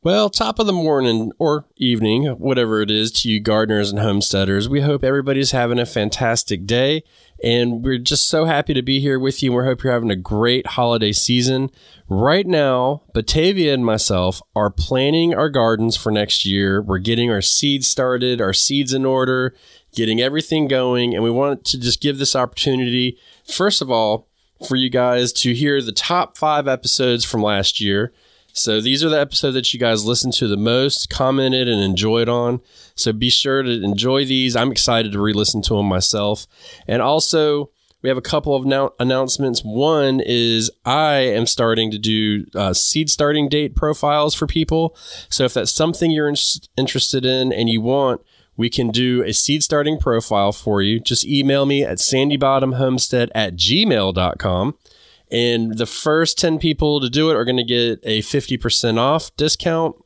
Well, top of the morning or evening, whatever it is to you gardeners and homesteaders. We hope everybody's having a fantastic day, and we're just so happy to be here with you. We hope you're having a great holiday season. Right now, Batavia and myself are planning our gardens for next year. We're getting our seeds started, our seeds in order, getting everything going, and we want to just give this opportunity, first of all, for you guys to hear the top 5 episodes from last year. So these are the episodes that you guys listened to the most, commented, and enjoyed on. So be sure to enjoy these. I'm excited to re-listen to them myself. And also, we have a couple of announcements. One is I am starting to do seed starting date profiles for people. So if that's something you're interested in and you want, we can do a seed starting profile for you. Just email me at sandybottomhomestead@gmail.com. And the first 10 people to do it are going to get a 50% off discount.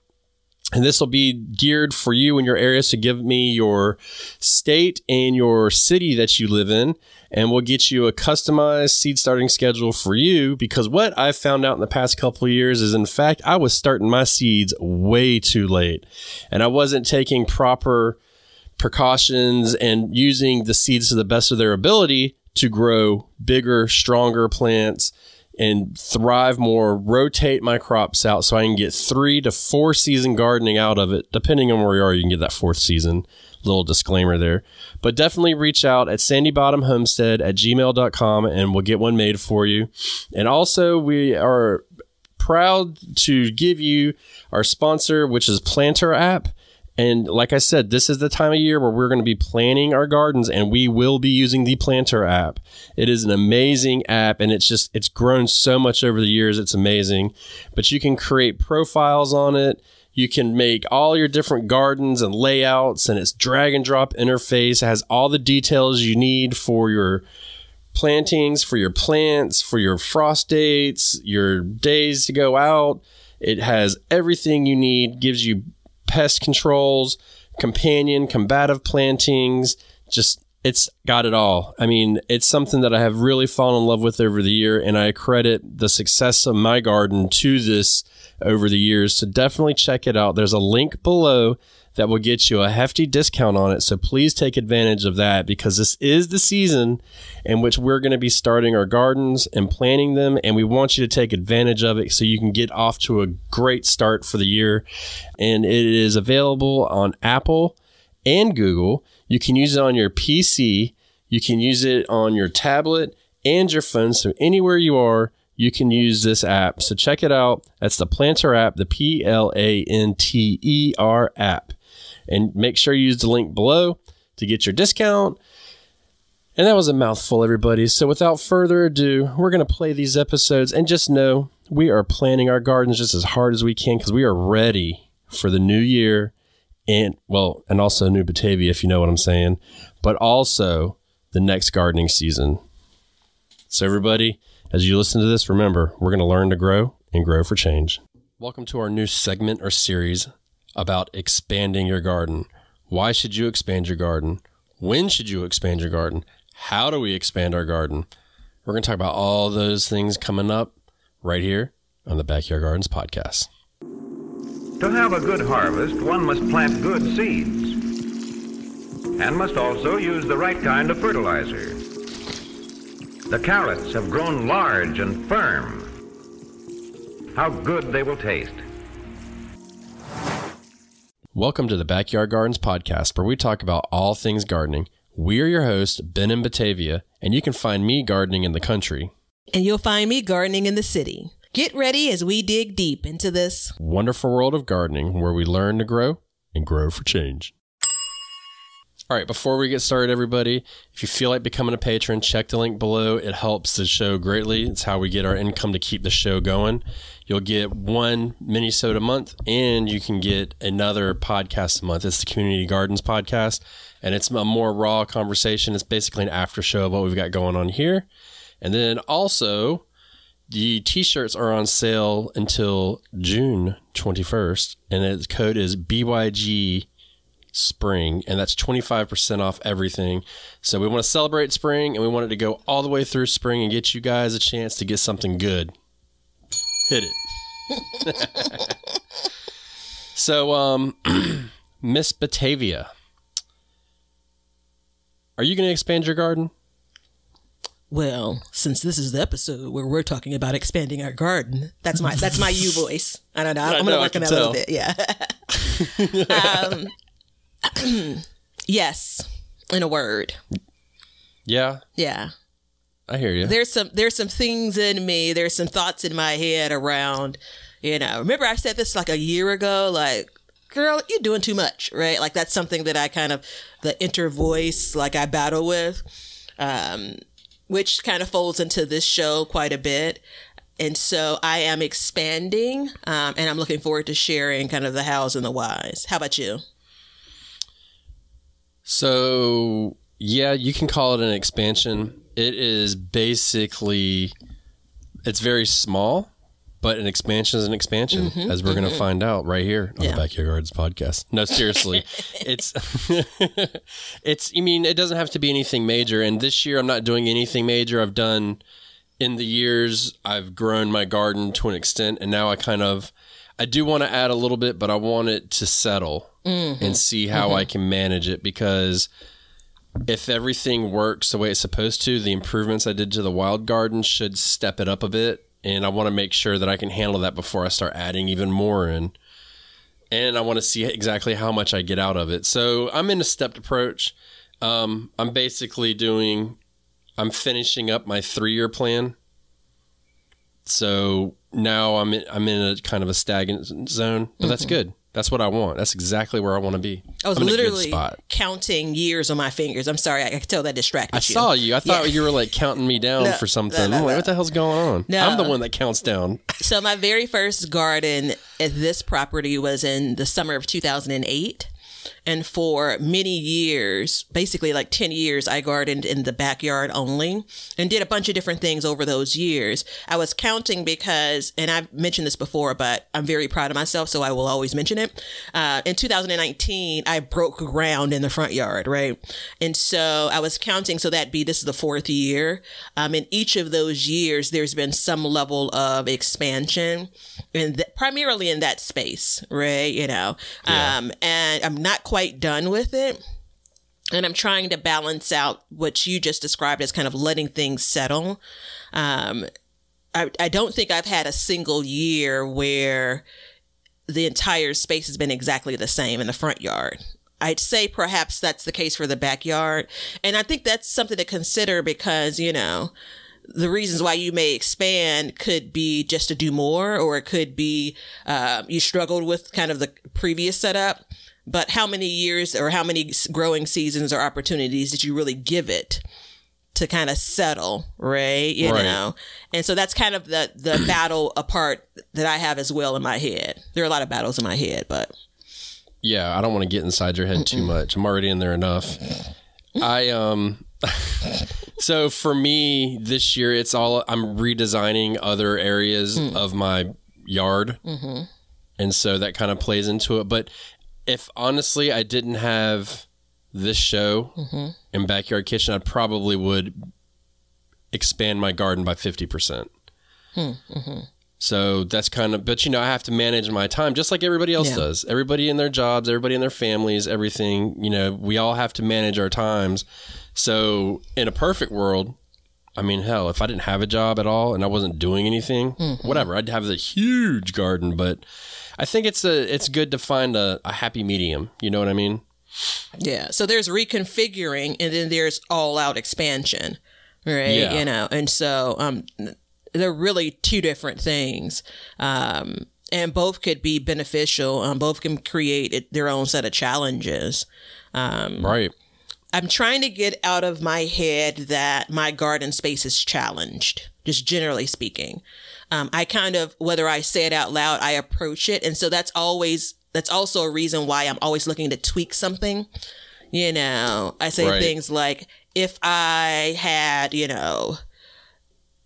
And this will be geared for you in your area. So give me your state and your city that you live in, and we'll get you a customized seed starting schedule for you. Because what I've found out in the past couple of years is, in fact, I was starting my seeds way too late, and I wasn't taking proper precautions and using the seeds to the best of their ability to grow bigger, stronger plants and thrive more, rotate my crops out so I can get 3 to 4 season gardening out of it. Depending on where you are, you can get that 4th season. Little disclaimer there. But definitely reach out at sandybottomhomestead@gmail.com and we'll get one made for you. And also, we are proud to give you our sponsor, which is Planter app. And like I said, this is the time of year where we're going to be planting our gardens, and we will be using the Planter app. It is an amazing app, and it's grown so much over the years. It's amazing. But you can create profiles on it. You can make all your different gardens and layouts, and it's drag and drop interface. It has all the details you need for your plantings, for your plants, for your frost dates, your days to go out. It has everything you need, gives you pest controls, companion, combative plantings, it's got it all. I mean, it's something that I have really fallen in love with over the year, and I credit the success of my garden to this over the years. So definitely check it out. There's a link below that will get you a hefty discount on it. So please take advantage of that, because this is the season in which we're going to be starting our gardens and planting them. And we want you to take advantage of it so you can get off to a great start for the year. And it is available on Apple and Google. You can use it on your PC. You can use it on your tablet and your phone. So anywhere you are, you can use this app. So check it out. That's the Planter app, the PLANTER app. And make sure you use the link below to get your discount. And that was a mouthful, everybody. So without further ado, we're going to play these episodes. And just know we are planning our gardens just as hard as we can, because we are ready for the new year. And also New Batavia, if you know what I'm saying. But also the next gardening season. So everybody, as you listen to this, remember, we're going to learn to grow and grow for change. Welcome to our new segment or series about expanding your garden. Why should you expand your garden? When should you expand your garden? How do we expand our garden? We're going to talk about all those things coming up right here on the Backyard Gardens podcast. To have a good harvest, one must plant good seeds and must also use the right kind of fertilizer. The carrots have grown large and firm. How good they will taste. Welcome to the Backyard Gardens podcast, where we talk about all things gardening. We are your hosts, Ben in Batavia, and you can find me gardening in the country. And you'll find me gardening in the city. Get ready as we dig deep into this wonderful world of gardening, where we learn to grow and grow for change. All right, before we get started, everybody, if you feel like becoming a patron, check the link below. It helps the show greatly. It's how we get our income to keep the show going. You'll get one mini-sode a month, and you can get another podcast a month. It's the Community Gardens podcast, and it's a more raw conversation. It's basically an after show of what we've got going on here. And then also, the t-shirts are on sale until June 21st, and the code is BYG Spring, and that's 25% off everything. So we want to celebrate spring, and we want it to go all the way through spring and get you guys a chance to get something good. Hit it. So, Miss Batavia, are you going to expand your garden? Well, since this is the episode where we're talking about expanding our garden, that's my you voice. I don't know. I'm going to work on that a little bit. Yeah. Yes, in a word. Yeah. Yeah. I hear you. There's some things in me. There's some thoughts in my head around, remember I said this like a year ago, like, girl, you're doing too much, right? Like that's something that I kind of, the inner voice, like I battle with, which kind of folds into this show quite a bit. And so I am expanding, and I'm looking forward to sharing kind of the hows and the whys. How about you? So, yeah, you can call it an expansion. It is basically, it's very small, but an expansion is an expansion, as we're going to find out right here on the Backyard Gardens podcast. No, seriously, it's, I mean, it doesn't have to be anything major. And this year I'm not doing anything major. I've done, in the years, I've grown my garden to an extent, and now I do want to add a little bit, but I want it to settle and see how I can manage it, because if everything works the way it's supposed to, the improvements I did to the wild garden should step it up a bit. And I want to make sure that I can handle that before I start adding even more in. And I want to see exactly how much I get out of it. So I'm in a stepped approach. I'm finishing up my 3-year plan. So now I'm in a kind of a stagnant zone, but that's good. That's what I want. That's exactly where I want to be. I was literally counting years on my fingers. I'm sorry. I could tell that distracted you. I saw you. I thought you were like counting me down for something. I'm like, what the hell's going on? No. I'm the one that counts down. So my very first garden at this property was in the summer of 2008. And for many years, basically like 10 years, I gardened in the backyard only and did a bunch of different things over those years. I was counting because, and I've mentioned this before, but I'm very proud of myself, so I will always mention it. In 2019, I broke ground in the front yard, right? And so I was counting, so this is the 4th year. In each of those years, there's been some level of expansion, and primarily in that space, right? And I'm not quite done with it. And I'm trying to balance out what you just described as kind of letting things settle. I don't think I've had a single year where the entire space has been exactly the same in the front yard. I'd say perhaps that's the case for the backyard. And I think that's something to consider because, the reasons why you may expand could be just to do more, or it could be you struggled with kind of the previous setup. But how many years or how many growing seasons or opportunities did you really give it to kind of settle, right? You know? And so that's kind of the battle apart that I have as well in my head. There are a lot of battles in my head, but. Yeah, I don't want to get inside your head too much. I'm already in there enough. So for me this year, I'm redesigning other areas of my yard. And so that kind of plays into it. But if honestly I didn't have this show in Backyard Kitchen, I probably would expand my garden by 50%. So that's kind of, but I have to manage my time just like everybody else does. Everybody in their jobs, everybody in their families, everything, we all have to manage our times. So in a perfect world, I mean, hell, if I didn't have a job at all and I wasn't doing anything, whatever, I'd have a huge garden. But I think it's good to find a happy medium. You know what I mean? Yeah. So there's reconfiguring and then there's all out expansion, right? Yeah. And so they're really two different things. And both could be beneficial. Both can create their own set of challenges. Right. I'm trying to get out of my head that my garden space is challenged, just generally speaking. I kind of, whether I say it out loud, I approach it. And so that's also a reason why I'm always looking to tweak something. I say things like, if I had,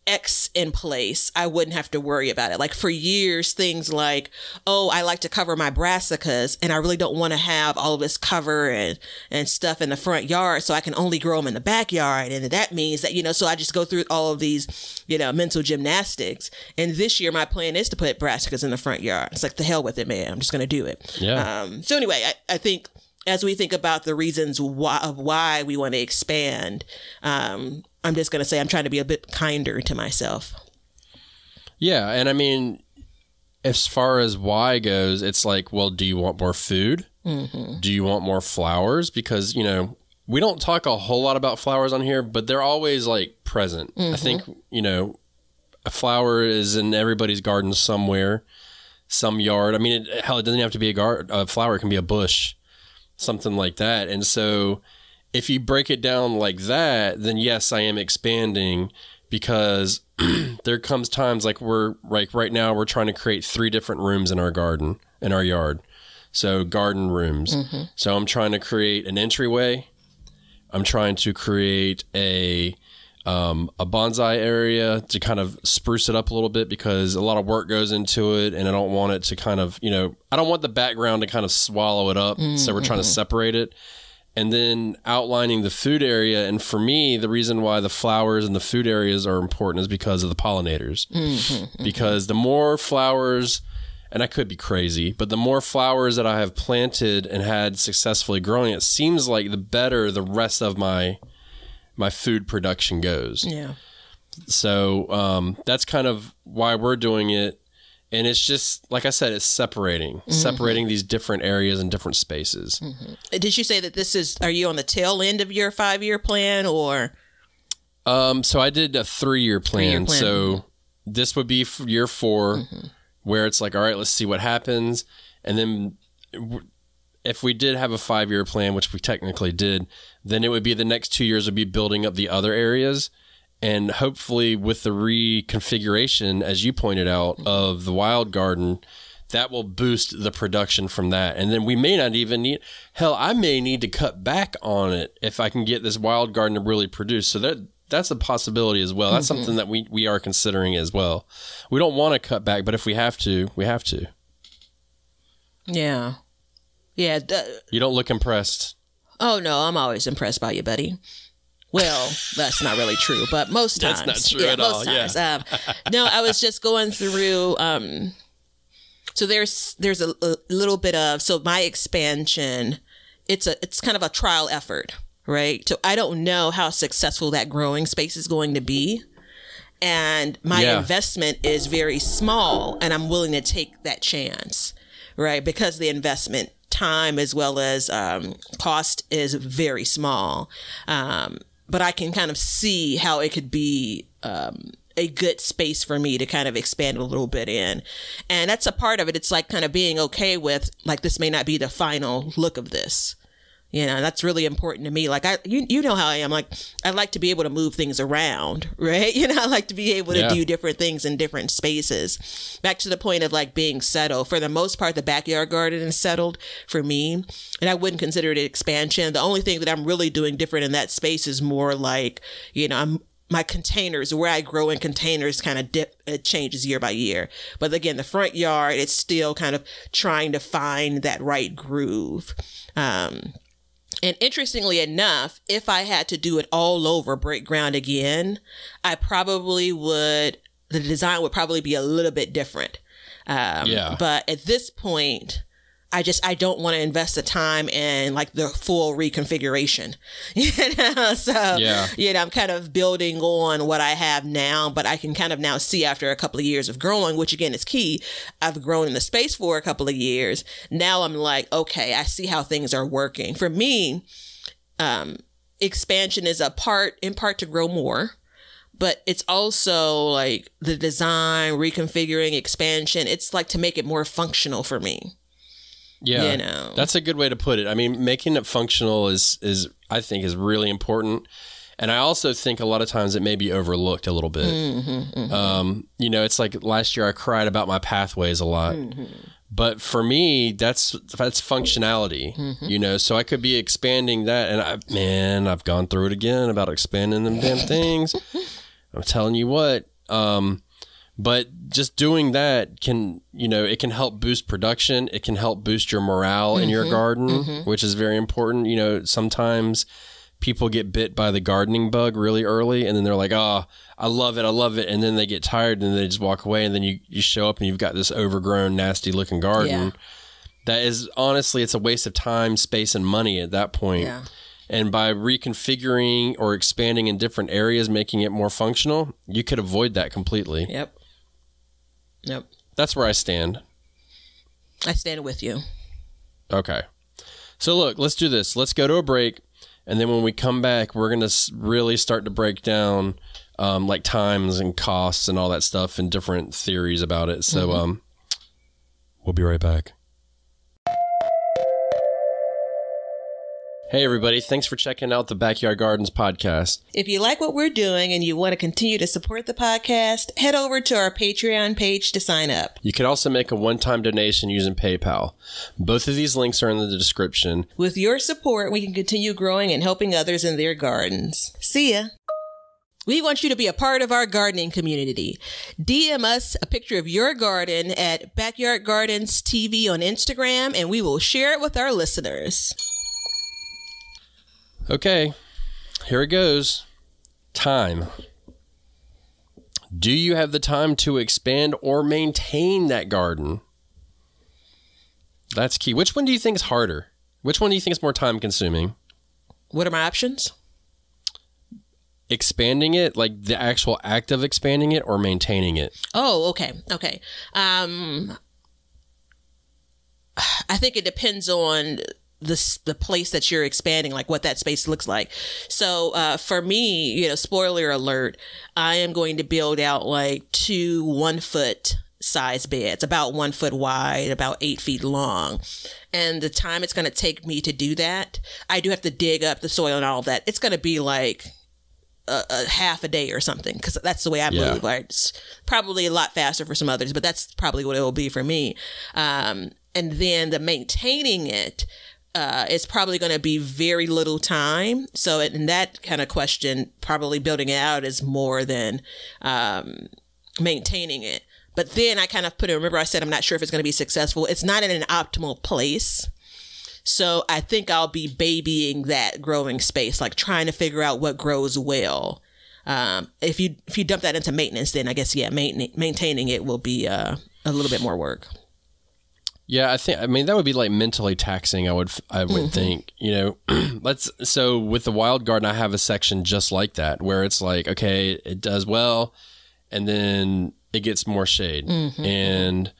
X in place, I wouldn't have to worry about it. Like for years, things like, oh, I like to cover my brassicas and I really don't want to have all of this cover and stuff in the front yard. So I can only grow them in the backyard. And that means that, so I just go through all of these, mental gymnastics. And this year, my plan is to put brassicas in the front yard. It's like, the hell with it, man. I'm just going to do it. Yeah. So anyway, I think as we think about the reasons why we want to expand, I'm just going to say I'm trying to be a bit kinder to myself. Yeah. And I mean, as far as why goes, it's like, well, do you want more food? Mm-hmm. Do you want more flowers? Because, we don't talk a whole lot about flowers on here, but they're always like present. Mm-hmm. I think, a flower is in everybody's garden somewhere, some yard. I mean, it doesn't have to be a flower. It can be a bush, something like that. And so if you break it down like that, then yes, I am expanding, because there comes times like right now we're trying to create 3 different rooms in our garden, in our yard. So garden rooms. Mm-hmm. So I'm trying to create an entryway. I'm trying to create a bonsai area to kind of spruce it up a little bit, because a lot of work goes into it and I don't want it to kind of, I don't want the background to kind of swallow it up. Mm-hmm. So we're trying to separate it. And then outlining the food area. And for me, the reason why the flowers and the food areas are important is because of the pollinators. Mm-hmm, mm-hmm. Because the more flowers, and I could be crazy, but the more flowers that I have planted and had successfully growing, it seems like the better the rest of my food production goes. Yeah. So that's kind of why we're doing it. And it's just, like I said, it's separating these different areas and different spaces. Mm-hmm. Did you say that are you on the tail end of your 5-year plan, or? So I did a 3-year plan. So this would be year 4, mm-hmm. where it's like, all right, let's see what happens. And then if we did have a 5-year plan, which we technically did, then it would be the next 2 years would be building up the other areas. And hopefully with the reconfiguration, as you pointed out, of the wild garden, that will boost the production from that. And then we may not even need, I may need to cut back on it if I can get this wild garden to really produce. So that's a possibility as well. That's something that we are considering as well. We don't want to cut back, but if we have to, we have to. Yeah. Yeah. You don't look impressed. Oh, no, I'm always impressed by you, buddy. Well, that's not really true, but most times. That's not true at all. Times. Yeah. No, I was just going through. So there's a little bit of, so my expansion, it's kind of a trial effort, right? So I don't know how successful that growing space is going to be. And my investment is very small, and I'm willing to take that chance, right? Because the investment time as well as cost is very small. But I can kind of see how it could be a good space for me to kind of expand a little bit in. And that's a part of it. It's like kind of being okay with, like, this may not be the final look of this. That's really important to me. Like, you know how I am. Like, I like to be able to move things around, right? I like to be able to do different things in different spaces. Back to the point of like being settled. For the most part, the backyard garden is settled for me, and I wouldn't consider it an expansion. The only thing that I'm really doing different in that space is more like, my containers, where I grow in containers, kind of it changes year by year. But again, the front yard, it's still kind of trying to find that right groove. And interestingly enough, if I had to do it all over, break ground again, the design would probably be a little bit different. But at this point, I don't want to invest the time in like the full reconfiguration, So, I'm kind of building on what I have now, but I can kind of now see after a couple of years of growing, which again is key. I've grown in the space for a couple of years. Now I'm like, okay, I see how things are working. For me, expansion is in part to grow more. But it's also like the design, reconfiguring, expansion. It's like to make it more functional for me. Yeah, that's a good way to put it. I mean, making it functional is I think is really important. And I also think a lot of times it may be overlooked a little bit. Mm-hmm, mm-hmm. It's like last year I cried about my pathways a lot. Mm-hmm. But for me, that's functionality, mm-hmm. So I could be expanding that. And I've gone through it again about expanding them damn things. I'm telling you what, But just doing that can, it can help boost production. It can help boost your morale in your garden, which is very important. Sometimes people get bit by the gardening bug really early, and then they're like, oh, I love it. And then they get tired and they just walk away. And then you show up and you've got this overgrown, nasty looking garden. Yeah. That is, honestly, it's a waste of time, space, and money at that point. Yeah. And by reconfiguring or expanding in different areas, making it more functional, you could avoid that completely. Yep. That's where I stand. I stand with you. Okay. So look, let's do this. Let's go to a break. And then when we come back, we're going to really start to break down like times and costs and all that stuff and different theories about it. So we'll be right back. Hey, everybody. Thanks for checking out the Backyard Gardens podcast. If you like what we're doing and you want to continue to support the podcast, head over to our Patreon page to sign up. You can also make a one-time donation using PayPal. Both of these links are in the description. With your support, we can continue growing and helping others in their gardens. See ya. We want you to be a part of our gardening community. DM us a picture of your garden at Backyard Gardens TV on Instagram, and we will share it with our listeners. Okay, here it goes. Time. Do you have the time to expand or maintain that garden? That's key. Which one do you think is harder? Which one do you think is more time consuming? What are my options? Expanding it, like the actual act of expanding it, or maintaining it? Oh, okay. I think it depends on the place that you're expanding, like what that space looks like. So for me, spoiler alert, I am going to build out like 2 1-foot size beds, about 1 foot wide, about 8 feet long. And the time it's going to take me to do that, I do have to dig up the soil and all of that. It's going to be like a half a day or something, because that's the way I move. Right? It's probably a lot faster for some others, but that's probably what it will be for me. And then the maintaining it, it's probably going to be very little time. So in that kind of question, probably building it out is more than maintaining it. But then I kind of remember I said I'm not sure if it's going to be successful. It's not in an optimal place. So I think I'll be babying that growing space, like trying to figure out what grows well. If you dump that into maintenance, then I guess, maintaining it will be a little bit more work. Yeah, I mean, that would be like mentally taxing, I would think, so with the wild garden, I have a section just like that, where it's like, okay, it does well, and then it gets more shade. And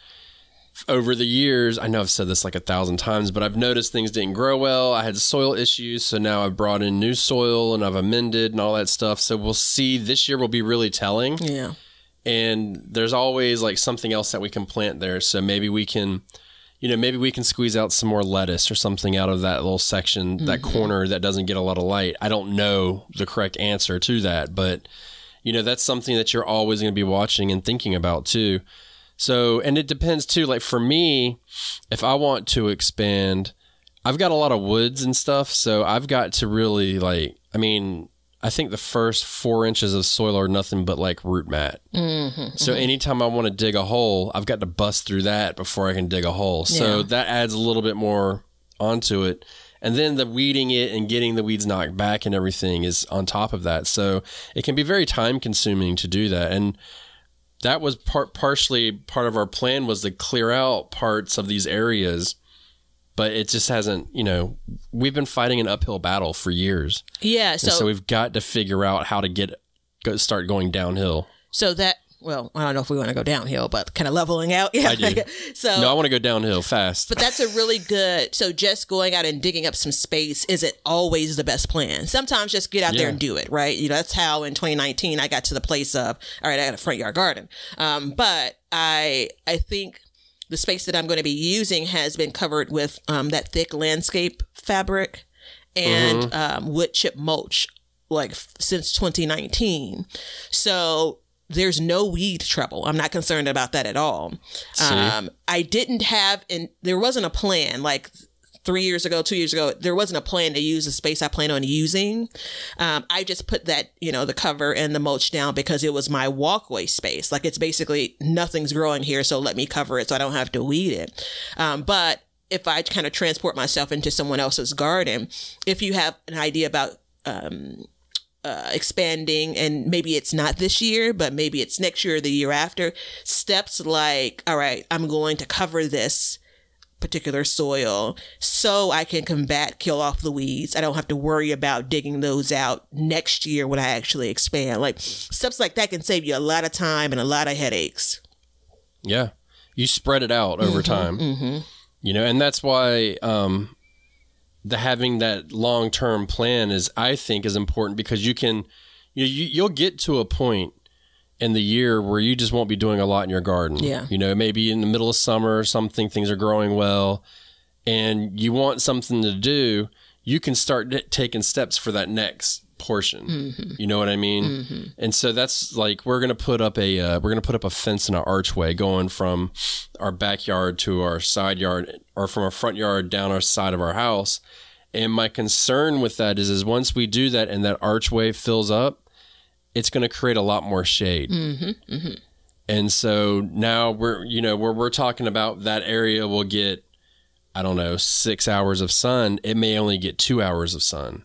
over the years, I know I've said this like 1,000 times, but I've noticed things didn't grow well. I had soil issues. So now I've brought in new soil and I've amended and all that stuff. So we'll see, this year will be really telling. Yeah. And there's always like something else that we can plant there. So maybe we can, maybe we can squeeze out some more lettuce or something out of that little section, that corner that doesn't get a lot of light. I don't know the correct answer to that, but that's something that you're always going to be watching and thinking about too. So, and it depends too, like for me, if I want to expand, I've got a lot of woods and stuff. So I've got to really I think the first 4 inches of soil are nothing but like root mat. So anytime I want to dig a hole, I've got to bust through that before I can dig a hole. So that adds a little bit more onto it. And then the weeding it and getting the weeds knocked back and everything is on top of that. So it can be very time consuming to do that. And that was partially part of our plan, was to clear out parts of these areas. But it just hasn't, we've been fighting an uphill battle for years. Yeah. So we've got to figure out how to start going downhill. So that, well, I don't know if we want to go downhill, but kind of leveling out. Yeah. I do. No, I want to go downhill fast. But that's a really good, so just going out and digging up some space isn't always the best plan. Sometimes just get out there and do it, right? That's how in 2019 I got to the place of, all right, I got a front yard garden. But I think the space that I'm going to be using has been covered with that thick landscape fabric and wood chip mulch since 2019. So there's no weed trouble. I'm not concerned about that at all. I didn't have, and there wasn't a plan. 2 years ago, there wasn't a plan to use the space I plan on using. I just put that, the cover and the mulch down because it was my walkway space. Like, it's basically nothing's growing here, so let me cover it so I don't have to weed it. But if I kind of transport myself into someone else's garden, if you have an idea about expanding, and maybe it's not this year, but maybe it's next year or the year after, steps like, all right, I'm going to cover this particular soil so I can kill off the weeds. I don't have to worry about digging those out next year when I actually expand. Like, steps like that can save you a lot of time and a lot of headaches. Yeah. You spread it out over time, and that's why, having that long-term plan I think is important, because you'll get to a point in the year where you just won't be doing a lot in your garden. Yeah. Maybe in the middle of summer or something, things are growing well and you want something to do, you can start taking steps for that next portion. You know what I mean? And so that's like, we're going to put up a fence and an archway going from our backyard to our side yard, or from our front yard down our side of our house. And my concern with that is once we do that and that archway fills up, it's going to create a lot more shade. And so now we're talking about that area will get, 6 hours of sun. It may only get 2 hours of sun.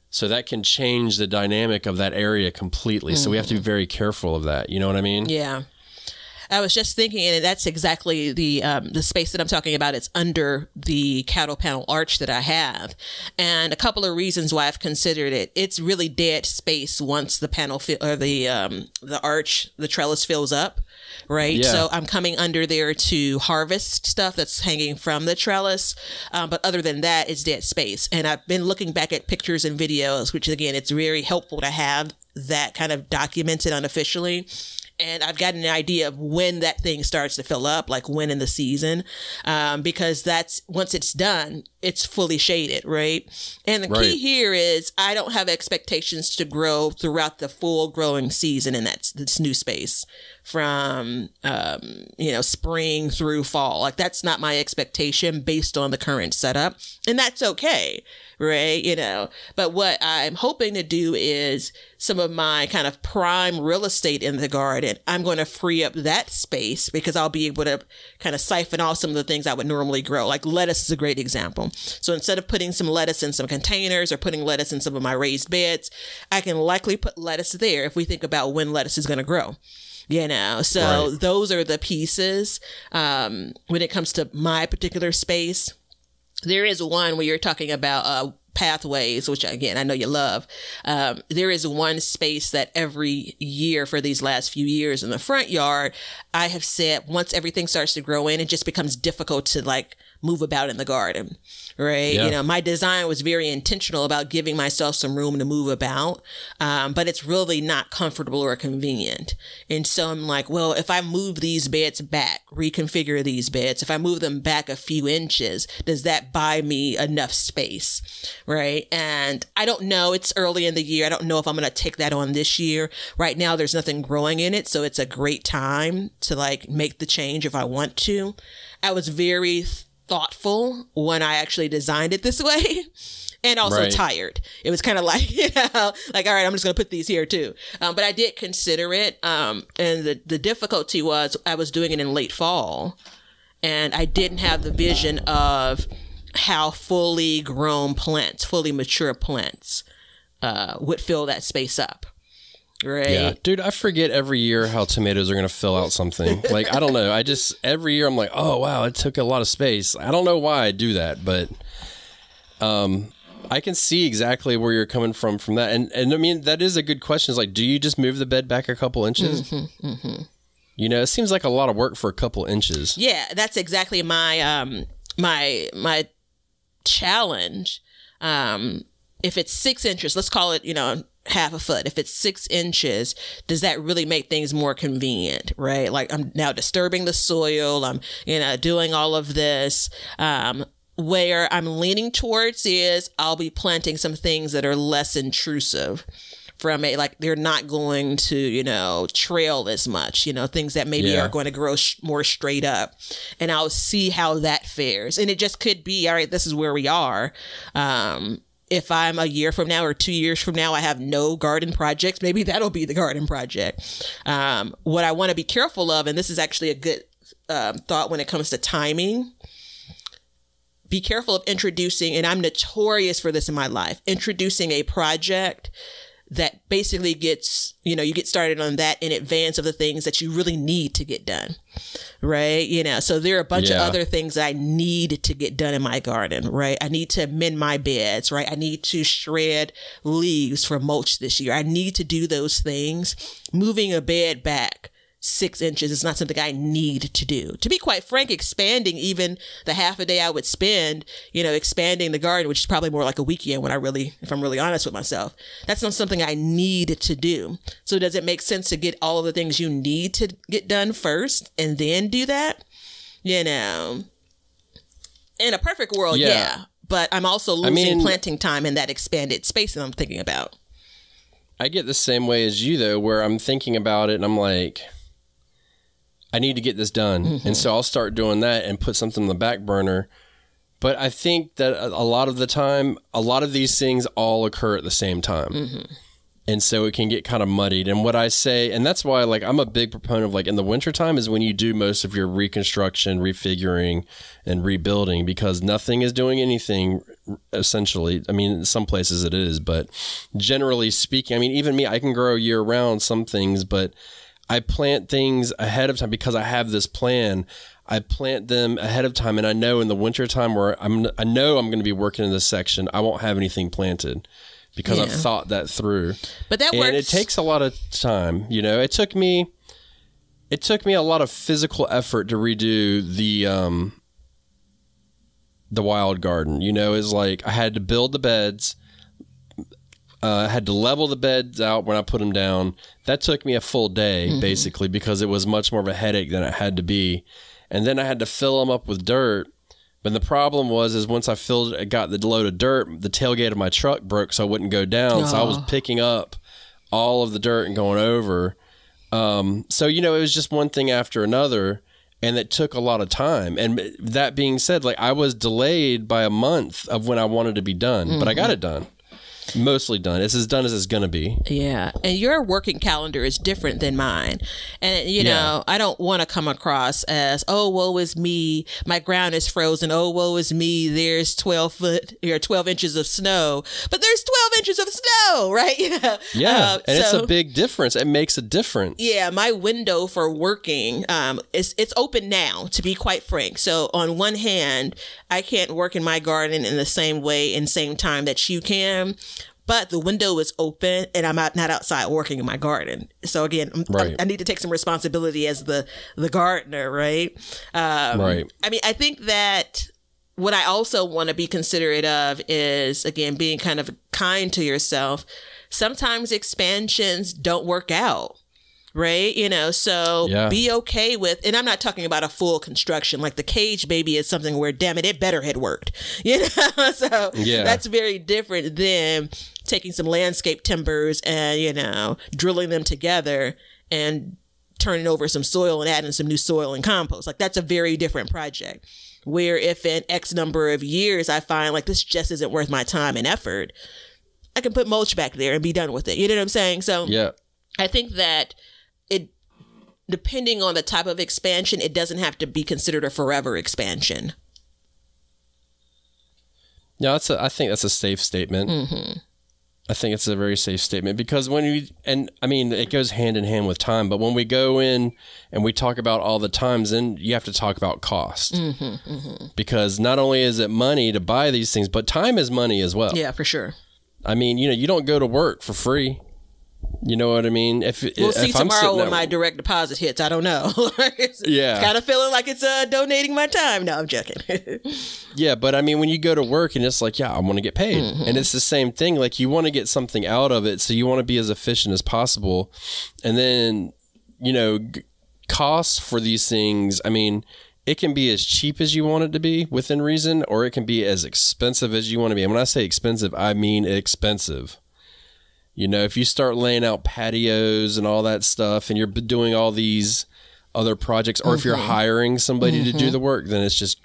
So that can change the dynamic of that area completely. So we have to be very careful of that. You know what I mean? Yeah. I was just thinking, and that's exactly the space that I'm talking about. It's under the cattle panel arch that I have, and a couple of reasons why I've considered it. It's really dead space once the panel the trellis fills up, right? Yeah. So I'm coming under there to harvest stuff that's hanging from the trellis, but other than that, it's dead space. And I've been looking back at pictures and videos, which again, it's very helpful to have that kind of documented unofficially. And I've got an idea of when that thing starts to fill up, like when in the season, because that's, once it's done, it's fully shaded, right? And the key here is I don't have expectations to grow throughout the full growing season in this new space from, spring through fall. Like, that's not my expectation based on the current setup. And that's okay, right? But what I'm hoping to do is some of my kind of prime real estate in the garden, I'm going to free up that space because I'll be able to kind of siphon off some of the things I would normally grow. Like lettuce is a great example. So instead of putting some lettuce in some containers or putting lettuce in some of my raised beds, I can likely put lettuce there if we think about when lettuce is going to grow. So those are the pieces. When it comes to my particular space, there is one where you're talking about pathways, which again, I know you love. There is one space that every year for these last few years in the front yard, I have said once everything starts to grow in, it just becomes difficult to move about in the garden, right? Yeah. My design was very intentional about giving myself some room to move about, but it's really not comfortable or convenient. And so I'm like, well, if I move these beds back, reconfigure these beds, if I move them back a few inches, does that buy me enough space, right? And I don't know. It's early in the year. I don't know if I'm going to take that on this year. Right now, there's nothing growing in it, so it's a great time to make the change if I want to. I was very thoughtful when I actually designed it this way, and also tired. It was kind of like, all right, I'm just going to put these here too. But I did consider it. And the difficulty was I was doing it in late fall, and I didn't have the vision of how fully grown plants, fully mature plants, would fill that space up. Right. Yeah. Dude, I forget every year how tomatoes are going to fill out something. I don't know. Every year I'm like, oh, wow, it took a lot of space. I don't know why I do that, but I can see exactly where you're coming from that. And I mean, that is a good question. It's do you just move the bed back a couple inches? It seems like a lot of work for a couple inches. Yeah, that's exactly my my challenge. If it's 6 inches, let's call it, half a foot. If it's 6 inches, does that really make things more convenient, right? I'm now disturbing the soil. I'm, doing all of this. Where I'm leaning towards is I'll be planting some things that are less intrusive. from a, like, they're not going to, you know, trail as much, you know, things that maybe are going to grow more straight up. And I'll see how that fares. And it just could be, all right, this is where we are. If I'm a year from now or 2 years from now, I have no garden projects, maybe that'll be the garden project. What I want to be careful of, and this is actually a good thought when it comes to timing, be careful of introducing, and I'm notorious for this in my life, introducing a project that basically gets, you know, you get started on that in advance of the things that you really need to get done, right? You know, so there are a bunch of other things I need to get done in my garden, right? I need to mend my beds, right? I need to shred leaves for mulch this year. I need to do those things. Moving a bed back 6 inches is not something I need to do. To be quite frank, expanding even the half a day I would spend, you know, expanding the garden, which is probably more like a weekend when if I'm really honest with myself, that's not something I need to do. So does it make sense to get all of the things you need to get done first and then do that? You know, in a perfect world, yeah. But I'm also losing planting time in that expanded space that I'm thinking about. I get the same way as you, though, where I'm thinking about it and I'm like, I need to get this done. Mm-hmm. And so I'll start doing that and put something on the back burner. But I think that a lot of the time, a lot of these things all occur at the same time. Mm-hmm. And so it can get kind of muddied. And what I say, and that's why, like, I'm a big proponent of, like, in the wintertime is when you do most of your reconstruction, refiguring, and rebuilding, because nothing is doing anything, essentially. I mean, in some places it is, but generally speaking, I mean, even me, I can grow year round some things, but I plant things ahead of time because I have this plan. I plant them ahead of time, and I know in the wintertime where I know I'm going to be working in this section, I won't have anything planted because I've thought that through. But that works. And it takes a lot of time. You know, it took me a lot of physical effort to redo the wild garden. You know, it's like I had to build the beds. I had to level the beds out when I put them down. That took me a full day, basically, because it was much more of a headache than it had to be. And then I had to fill them up with dirt. But the problem was once I got the load of dirt, the tailgate of my truck broke, so I wouldn't go down. So I was picking up all of the dirt and going over. So, you know, it was just one thing after another, and it took a lot of time. And that being said, like, I was delayed by a month of when I wanted to be done, but I got it done. Mostly done. It's as done as it's going to be. Yeah. And your working calendar is different than mine. And, you know, I don't want to come across as, oh, woe is me. My ground is frozen. Oh, woe is me. There's 12 inches of snow. But there's 12 inches of snow, right? You know? Yeah. And it's a big difference. It makes a difference. Yeah. My window for working, it's open now, to be quite frank. So on one hand, I can't work in my garden in the same way and same time that you can. But the window is open and I'm not outside working in my garden. So again, I need to take some responsibility as the gardener, right? Right. I mean, I think that what I also want to be considerate of is, again, being kind of kind to yourself. Sometimes expansions don't work out. Right. You know, so be okay with, and I'm not talking about a full construction, like the cage baby is something where, damn it better had worked, you know, so that's very different than taking some landscape timbers and, you know, drilling them together and turning over some soil and adding some new soil and compost. Like, that's a very different project, where if in X number of years I find like this just isn't worth my time and effort, I can put mulch back there and be done with it. You know what I'm saying? So I think that depending on the type of expansion, it doesn't have to be considered a forever expansion. Yeah, I think that's a safe statement. I think it's a very safe statement because I mean, it goes hand in hand with time, but when we go in and we talk about all the times, then you have to talk about cost. Because not only is it money to buy these things, but time is money as well. Yeah, for sure. I mean, you know, you don't go to work for free. You know what I mean? We'll see tomorrow when my direct deposit hits. I don't know. Kind of feeling like it's donating my time. No, I'm joking. Yeah, but I mean, when you go to work and it's like, I want to get paid. And it's the same thing. Like, you want to get something out of it, so you want to be as efficient as possible. And then, you know, costs for these things, I mean, it can be as cheap as you want it to be within reason, or it can be as expensive as you want to be. And when I say expensive, I mean expensive. You know, if you start laying out patios and all that stuff and you're doing all these other projects, or if you're hiring somebody to do the work, then it's just,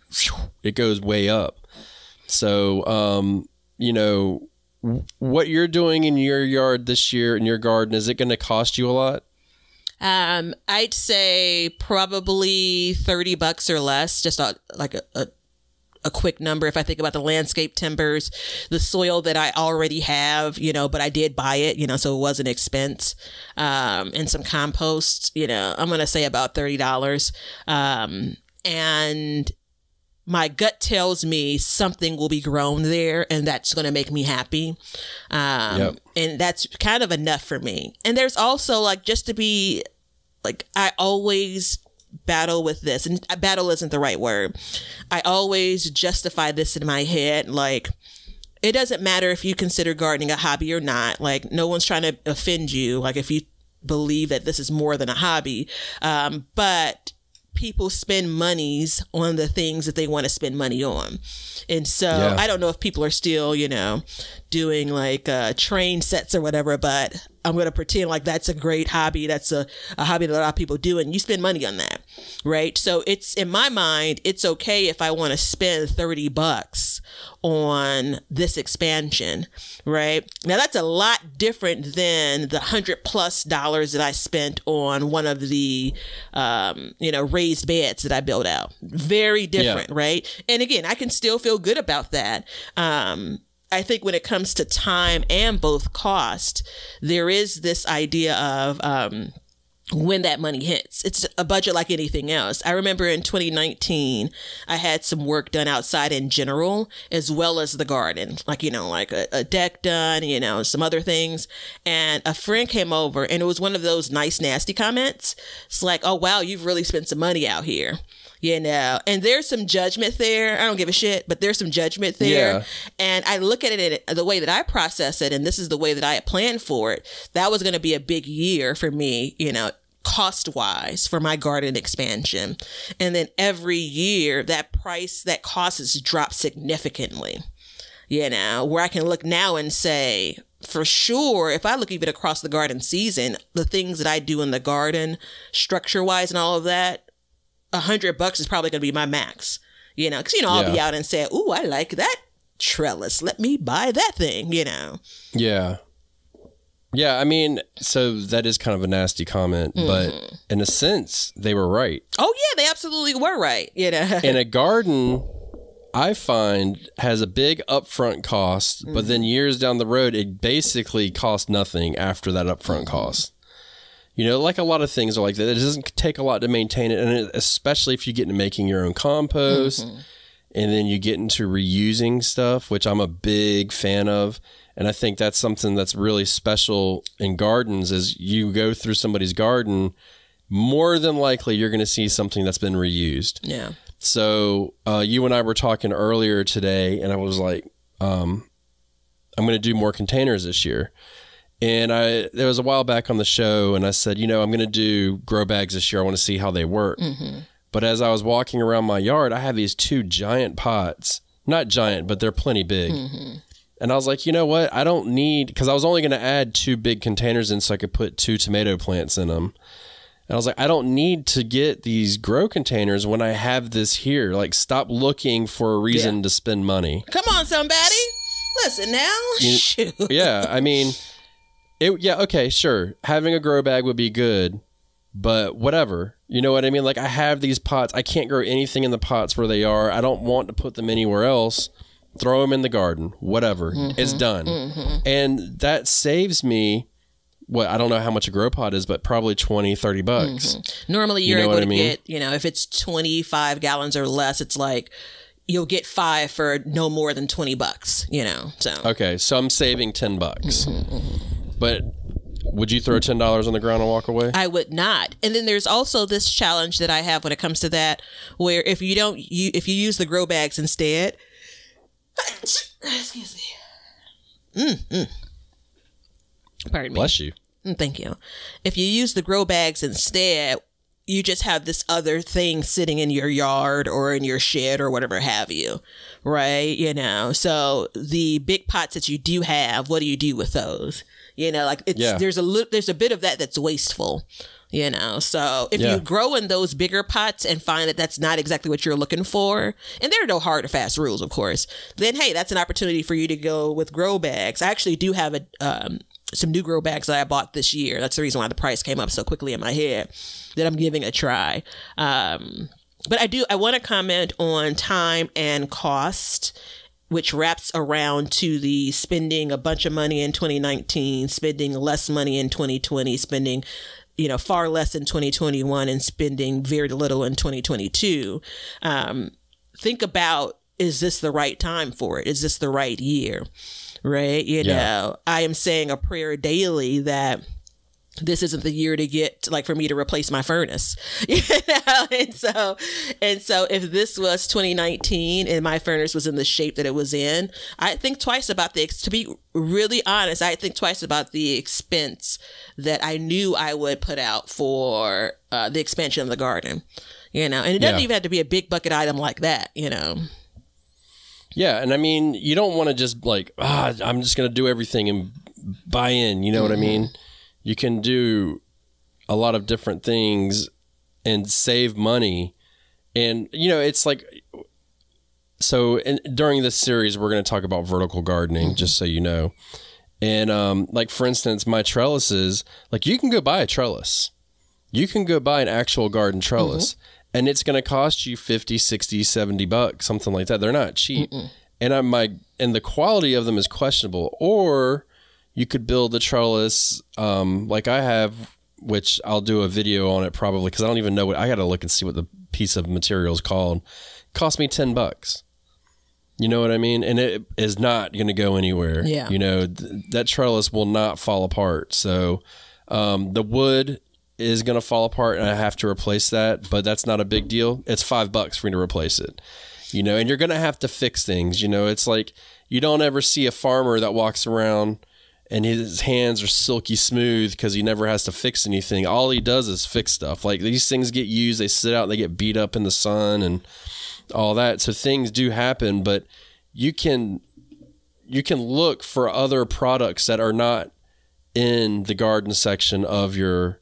it goes way up. So, you know, what you're doing in your yard this year in your garden, is it going to cost you a lot? I'd say probably $30 or less, just like a quick number. If I think about the landscape timbers, the soil that I already have, you know, but I did buy it, you know, so it was an expense, and some compost, you know, I'm going to say about $30. And my gut tells me something will be grown there, and that's going to make me happy. And that's kind of enough for me. And there's also like, just to be like, I always battle with this, and battle isn't the right word. I always justify this in my head. Like, it doesn't matter if you consider gardening a hobby or not. Like, no one's trying to offend you. Like, if you believe that this is more than a hobby, but people spend monies on the things that they want to spend money on. And so I don't know if people are still, you know, doing like train sets or whatever, but I'm going to pretend like that's a great hobby. That's a hobby that a lot of people do, and you spend money on that, right? So it's, in my mind, it's okay if I want to spend $30 on this expansion, right? Now that's a lot different than the $100+ that I spent on one of the, you know, raised beds that I built out. Very different, right? And again, I can still feel good about that. I think when it comes to time and both cost, there is this idea of when that money hits. It's a budget like anything else. I remember in 2019, I had some work done outside in general, as well as the garden, like, you know, like a deck done, you know, some other things. And a friend came over, and it was one of those nice, nasty comments. It's like, oh, wow, you've really spent some money out here. You know, and there's some judgment there. I don't give a shit, but there's some judgment there. Yeah. And I look at it the way that I process it, and this is the way that I had planned for it. That was going to be a big year for me, you know, cost-wise, for my garden expansion. And then every year, that cost has dropped significantly, you know, where I can look now and say, for sure, if I look even across the garden season, the things that I do in the garden, structure-wise and all of that, $100 is probably going to be my max, you know, because, you know, I'll be out and say, ooh, I like that trellis. Let me buy that thing, you know? Yeah. Yeah. I mean, so that is kind of a nasty comment, but in a sense, they were right. Oh, yeah, they absolutely were right. You know, in a garden, I find, has a big upfront cost, but then years down the road, it basically costs nothing after that upfront cost. You know, like a lot of things are like that. It doesn't take a lot to maintain it. And especially if you get into making your own compost and then you get into reusing stuff, which I'm a big fan of. And I think that's something that's really special in gardens is you go through somebody's garden, more than likely you're going to see something that's been reused. Yeah. So you and I were talking earlier today, and I was like, I'm going to do more containers this year. And there was a while back on the show, and I said, you know, I'm going to do grow bags this year. I want to see how they work. But as I was walking around my yard, I have these 2 giant pots. Not giant, but they're plenty big. And I was like, you know what? I don't need, because I was only going to add 2 big containers in so I could put 2 tomato plants in them. And I was like, I don't need to get these grow containers when I have this here. Like, stop looking for a reason to spend money. Come on, somebody. Listen now. Shoot. Yeah, I mean... okay, sure. Having a grow bag would be good, but whatever. You know what I mean? Like, I have these pots. I can't grow anything in the pots where they are. I don't want to put them anywhere else. Throw them in the garden. Whatever. It's done. And that saves me, I don't know how much a grow pot is, but probably $20-$30. Normally, you're able to get, you know, if it's 25 gallons or less, it's like you'll get 5 for no more than $20, you know? So. Okay, so I'm saving $10. But would you throw $10 on the ground and walk away? I would not. And then there's also this challenge that I have when it comes to that, where if you use the grow bags instead, excuse me. Pardon me. Bless you. Thank you. If you use the grow bags instead, you just have this other thing sitting in your yard or in your shed or whatever have you, right? You know, so the big pots that you do have, what do you do with those? You know, like there's a bit of that that's wasteful, you know. So if you grow in those bigger pots and find that that's not exactly what you're looking for, and there are no hard or fast rules, of course, then hey, that's an opportunity for you to go with grow bags. I actually do have some new grow bags that I bought this year. That's the reason why the price came up so quickly in my head, that I'm giving a try. But I want to comment on time and cost, which wraps around to the spending a bunch of money in 2019, spending less money in 2020, spending, you know, far less in 2021, and spending very little in 2022. Think about, is this the right time for it? Is this the right year? Right. You know, I am saying a prayer daily that this isn't the year to get, like, for me to replace my furnace, you know? And so if this was 2019 and my furnace was in the shape that it was in, I think twice about to be really honest, I think twice about the expense that I knew I would put out for the expansion of the garden, you know, and it doesn't even have to be a big bucket item like that, you know? Yeah. And I mean, you don't want to just like, I'm just going to do everything and buy in, you know what I mean? You can do a lot of different things and save money. And, you know, it's like, so during this series, we're going to talk about vertical gardening, just so you know. And like, for instance, my trellises, like, you can go buy a trellis. You can go buy an actual garden trellis. And it's going to cost you 50, 60, 70 bucks, something like that. They're not cheap. And and the quality of them is questionable. Or you could build a trellis like I have, which I'll do a video on it probably, because I don't even know I got to look and see what the piece of material is called. It cost me 10 bucks. You know what I mean? And it is not going to go anywhere. Yeah. You know, that trellis will not fall apart. So the wood is going to fall apart and I have to replace that, but that's not a big deal. It's $5 for me to replace it, you know, and you're going to have to fix things. You know, it's like, you don't ever see a farmer that walks around and his hands are silky smooth because he never has to fix anything. All he does is fix stuff. Like, these things get used, they sit out and they get beat up in the sun and all that. So things do happen, but you can look for other products that are not in the garden section of your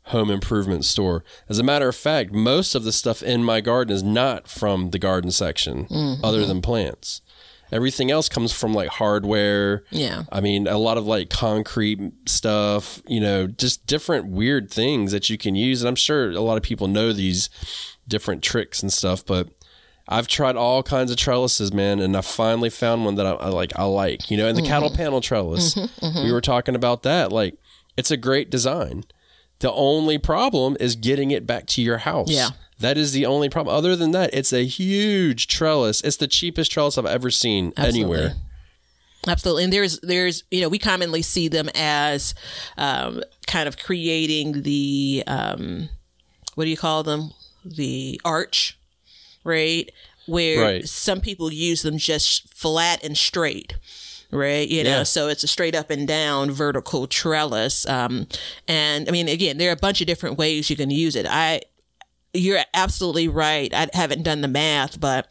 home improvement store. As a matter of fact, most of the stuff in my garden is not from the garden section, other than plants. Everything else comes from like hardware. Yeah. I mean, a lot of like concrete stuff, you know, just different weird things that you can use. And I'm sure a lot of people know these different tricks and stuff, but I've tried all kinds of trellises, man, and I finally found one that I like, you know, and the cattle panel trellis, we were talking about that. Like, it's a great design. The only problem is getting it back to your house. Yeah. That is the only problem. Other than that, it's a huge trellis. It's the cheapest trellis I've ever seen anywhere. Absolutely. And there's, you know, we commonly see them as kind of creating the, what do you call them? The arch, right? Where some people use them just flat and straight. Right. You know, so it's a straight up and down vertical trellis. And I mean, again, there are a bunch of different ways you can use it. You're absolutely right. I haven't done the math, but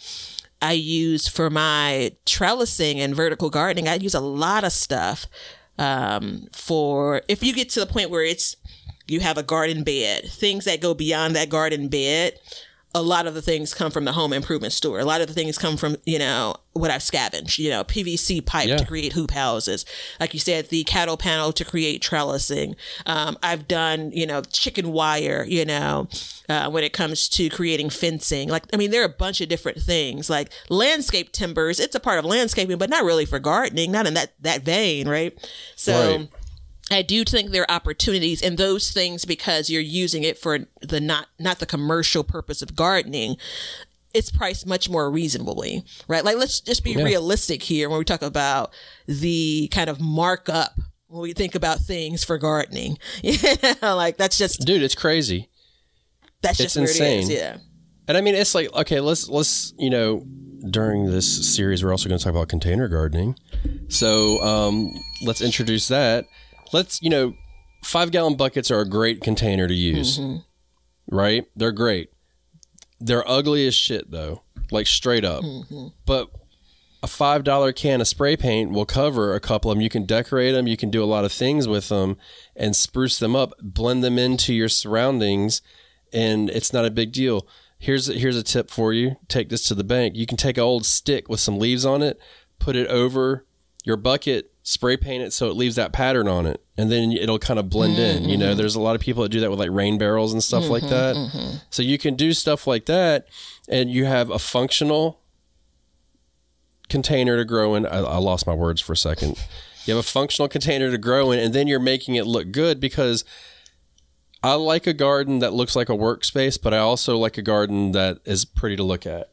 I use for my trellising and vertical gardening, I use a lot of stuff for if you get to the point where you have a garden bed, things that go beyond that garden bed. A lot of the things come from the home improvement store. A lot of the things come from, you know, what I've scavenged, you know, PVC pipe to create hoop houses. Like you said, the cattle panel to create trellising. I've done, you know, chicken wire, you know, when it comes to creating fencing. Like, I mean, there are a bunch of different things like landscape timbers. It's a part of landscaping, but not really for gardening, not in that vein. Right. So I do think there are opportunities in those things because you're using it for the not the commercial purpose of gardening. It's priced much more reasonably, right? Like, let's just be realistic here when we talk about the kind of markup when we think about things for gardening. You know, like, that's just, dude, it's crazy. That's just where insane. It is. Yeah. And I mean, it's like, okay, let's, you know, during this series, we're also going to talk about container gardening. So let's introduce that. Let's, you know, 5-gallon buckets are a great container to use. right? They're great. They're ugly as shit, though, like straight up. But a $5 can of spray paint will cover a couple of them. You can decorate them. You can do a lot of things with them and spruce them up, blend them into your surroundings, and it's not a big deal. Here's a tip for you. Take this to the bank. You can take an old stick with some leaves on it, put it over your bucket, spray paint it so it leaves that pattern on it, and then it'll kind of blend in. You know, there's a lot of people that do that with like rain barrels and stuff like that. So you can do stuff like that, and you have a functional container to grow in. I lost my words for a second. You have a functional container to grow in, and then you're making it look good, because I like a garden that looks like a workspace, but I also like a garden that is pretty to look at.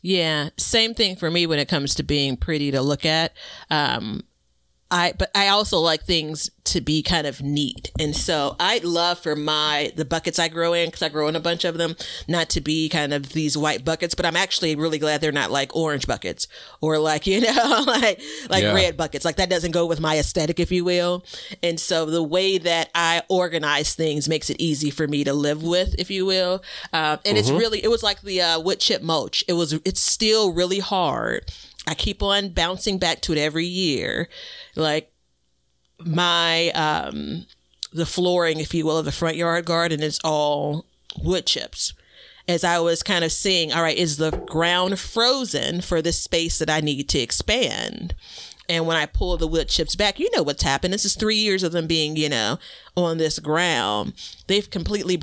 Yeah, same thing for me when it comes to being pretty to look at. But I also like things to be kind of neat. And so I'd love for the buckets I grow in, because I grow in a bunch of them, not to be kind of these white buckets, but I'm actually really glad they're not like orange buckets or like, you know, like red buckets. Like that doesn't go with my aesthetic, if you will. And so the way that I organize things makes it easy for me to live with, if you will. And it was like the wood chip mulch. It's still really hard. I keep on bouncing back to it every year. Like my, the flooring, if you will, of the front yard garden is all wood chips. As I was kind of seeing, all right, is the ground frozen for this space that I need to expand? And when I pull the wood chips back, you know what's happened. This is 3 years of them being, you know, on this ground. They've they've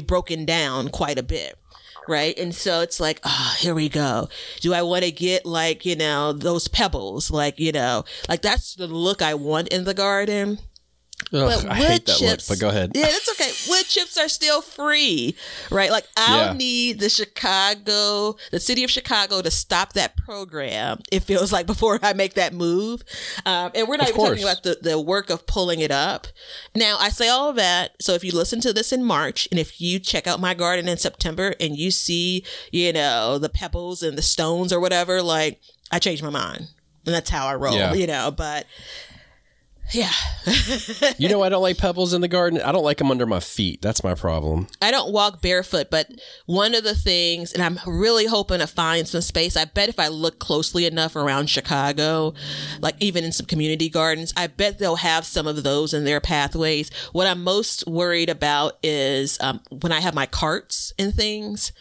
broken down quite a bit. Right. And so it's like, here we go. Do I want to get like, you know, those pebbles? Like, you know, like that's the look I want in the garden. Ugh, I hate that look, but go ahead. Yeah, that's okay. Wood chips are still free, right? Like I'll need the city of Chicago to stop that program, it feels like, before I make that move. And we're not even talking about the work of pulling it up. Now, I say all of that. So if you listen to this in March, and if you check out my garden in September and you see, you know, the pebbles and the stones or whatever, like I changed my mind. And that's how I roll, you know, but yeah. You know, I don't like pebbles in the garden. I don't like them under my feet. That's my problem. I don't walk barefoot, but one of the things, and I'm really hoping to find some space. I bet if I look closely enough around Chicago, like even in some community gardens, I bet they'll have some of those in their pathways. What I'm most worried about is when I have my carts and things.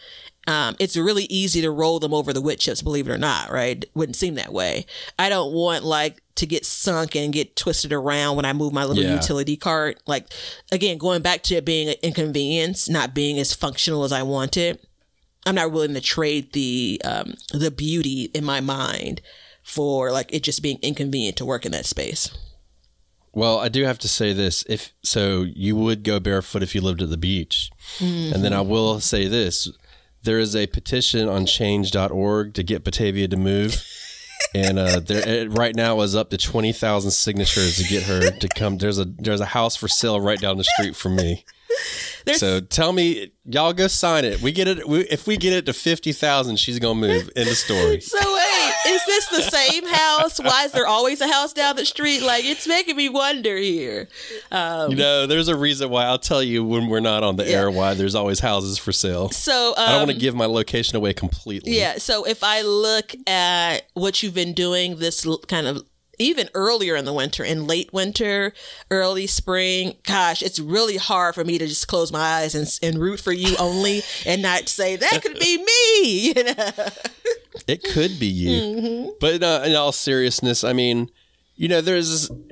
It's really easy to roll them over the wood chips, believe it or not, right? It wouldn't seem that way. I don't want like to get sunk and get twisted around when I move my little utility cart. Like, again, going back to it being an inconvenience, not being as functional as I want it. I'm not willing to trade the beauty in my mind for like it just being inconvenient to work in that space. Well, I do have to say this. So you would go barefoot if you lived at the beach. And then I will say this. There is a petition on change.org to get Batavia to move. And there right now is up to 20,000 signatures to get her to come. There's a house for sale right down the street from me. So tell me, y'all go sign it. If we get it to 50,000, she's gonna move. End of story. So wait, is this the same house? Why is there always a house down the street? Like, it's making me wonder here. You know, there's a reason why. I'll tell you when we're not on the air why there's always houses for sale. So I don't want to give my location away completely. Yeah. So if I look at what you've been doing this kind of even earlier in the winter, in late winter, early spring, gosh, it's really hard for me to just close my eyes and root for you only and not say, that could be me. You know? It could be you. But in all seriousness, I mean, you know,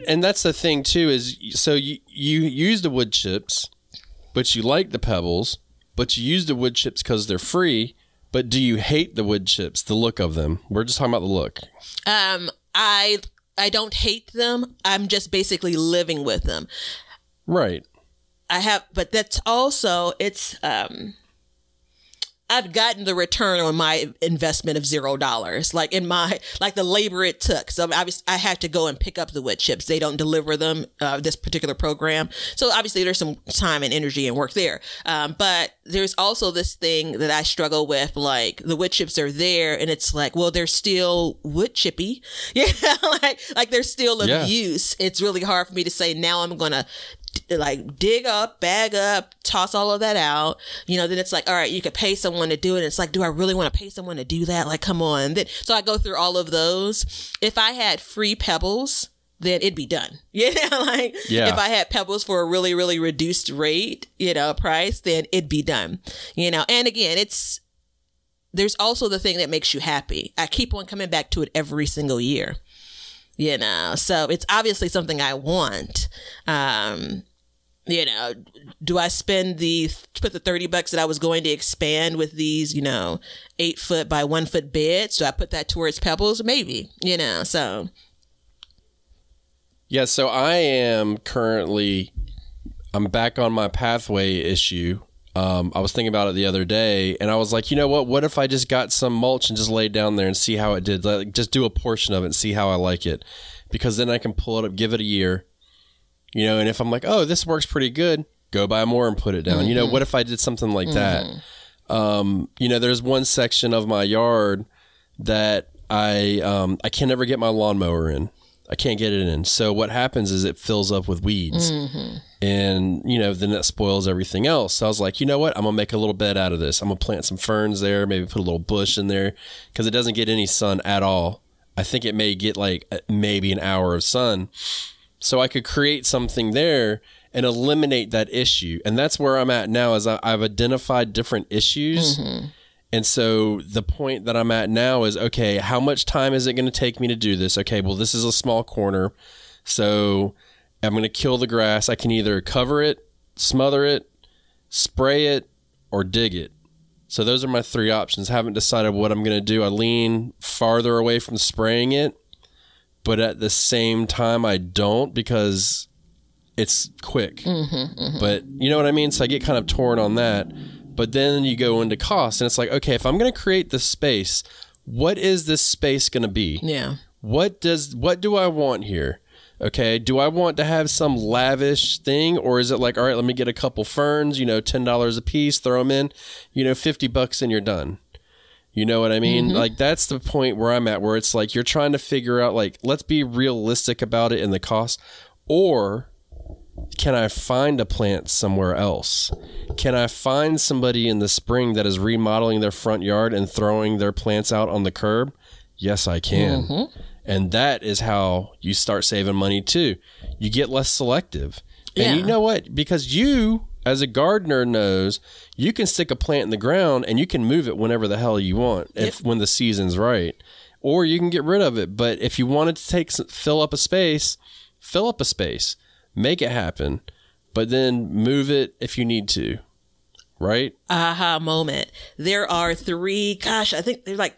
and that's the thing too, is so you use the wood chips, but you like the pebbles, but you use the wood chips because they're free. But do you hate the wood chips, the look of them? We're just talking about the look. I don't hate them. I'm just basically living with them. Right. But that's also, I've gotten the return on my investment of $0. Like the labor it took. So obviously I had to go and pick up the wood chips. They don't deliver them, this particular program. So obviously there's some time and energy and work there. But there's also this thing that I struggle with, like the wood chips are there and it's like, well, they're still wood chippy. Yeah. like they're still of use. It's really hard for me to say, now I'm going to like dig up, bag up, toss all of that out. Then it's like, all right, you could pay someone to do it. It's like, do I really want to pay someone to do that? Like, come on. So I go through all of those. If I had free pebbles, then it'd be done. If I had pebbles for a really, really reduced rate, price, then it'd be done. And again, there's also the thing that makes you happy. I keep on coming back to it every single year. So it's obviously something I want. Do I put the $30 that I was going to expand with these, 8-foot by 1-foot beds? Do I put that towards pebbles? Maybe, so. Yeah. So I am I'm back on my pathway issue. I was thinking about it the other day and I was like, what if I just got some mulch and just laid down there and see how it did? Like, just do a portion of it and see how I like it, because then I can pull it up, give it a year, and if I'm like, oh, this works pretty good, go buy more and put it down. What if I did something like that? There's one section of my yard that I can never get my lawnmower in. I can't get it in. So what happens is it fills up with weeds and, then that spoils everything else. So I was like, you know what? I'm going to make a little bed out of this. I'm going to plant some ferns there, maybe put a little bush in there because it doesn't get any sun at all. I think it may get like maybe an hour of sun. So I could create something there and eliminate that issue. And that's where I'm at now is I've identified different issues. And so the point that I'm at now is, okay, how much time is it going to take me to do this? Okay, well, this is a small corner. So I'm going to kill the grass. I can either cover it, smother it, spray it, or dig it. So those are my 3 options. Haven't decided what I'm going to do. I lean farther away from spraying it, but at the same time, I don't because it's quick. But you know what I mean? So I get kind of torn on that. But then you go into cost and it's like, okay, if I'm going to create this space, what is this space going to be? Yeah. What do I want here? Okay. Do I want to have some lavish thing, or is it like, all right, let me get a couple ferns, $10 a piece, throw them in, $50 and you're done. You know what I mean? Like that's the point where I'm at, where it's like, you're trying to figure out like, let's be realistic about it in the cost, or can I find a plant somewhere else? Can I find somebody in the spring that is remodeling their front yard and throwing their plants out on the curb? Yes, I can. And that is how you start saving money too. You get less selective. And you know what? Because you, as a gardener, knows you can stick a plant in the ground and you can move it whenever the hell you want, when the season's right. Or you can get rid of it. But if you wanted to fill up a space, make it happen, but then move it if you need to, right? Aha moment. There are 3, I think they're like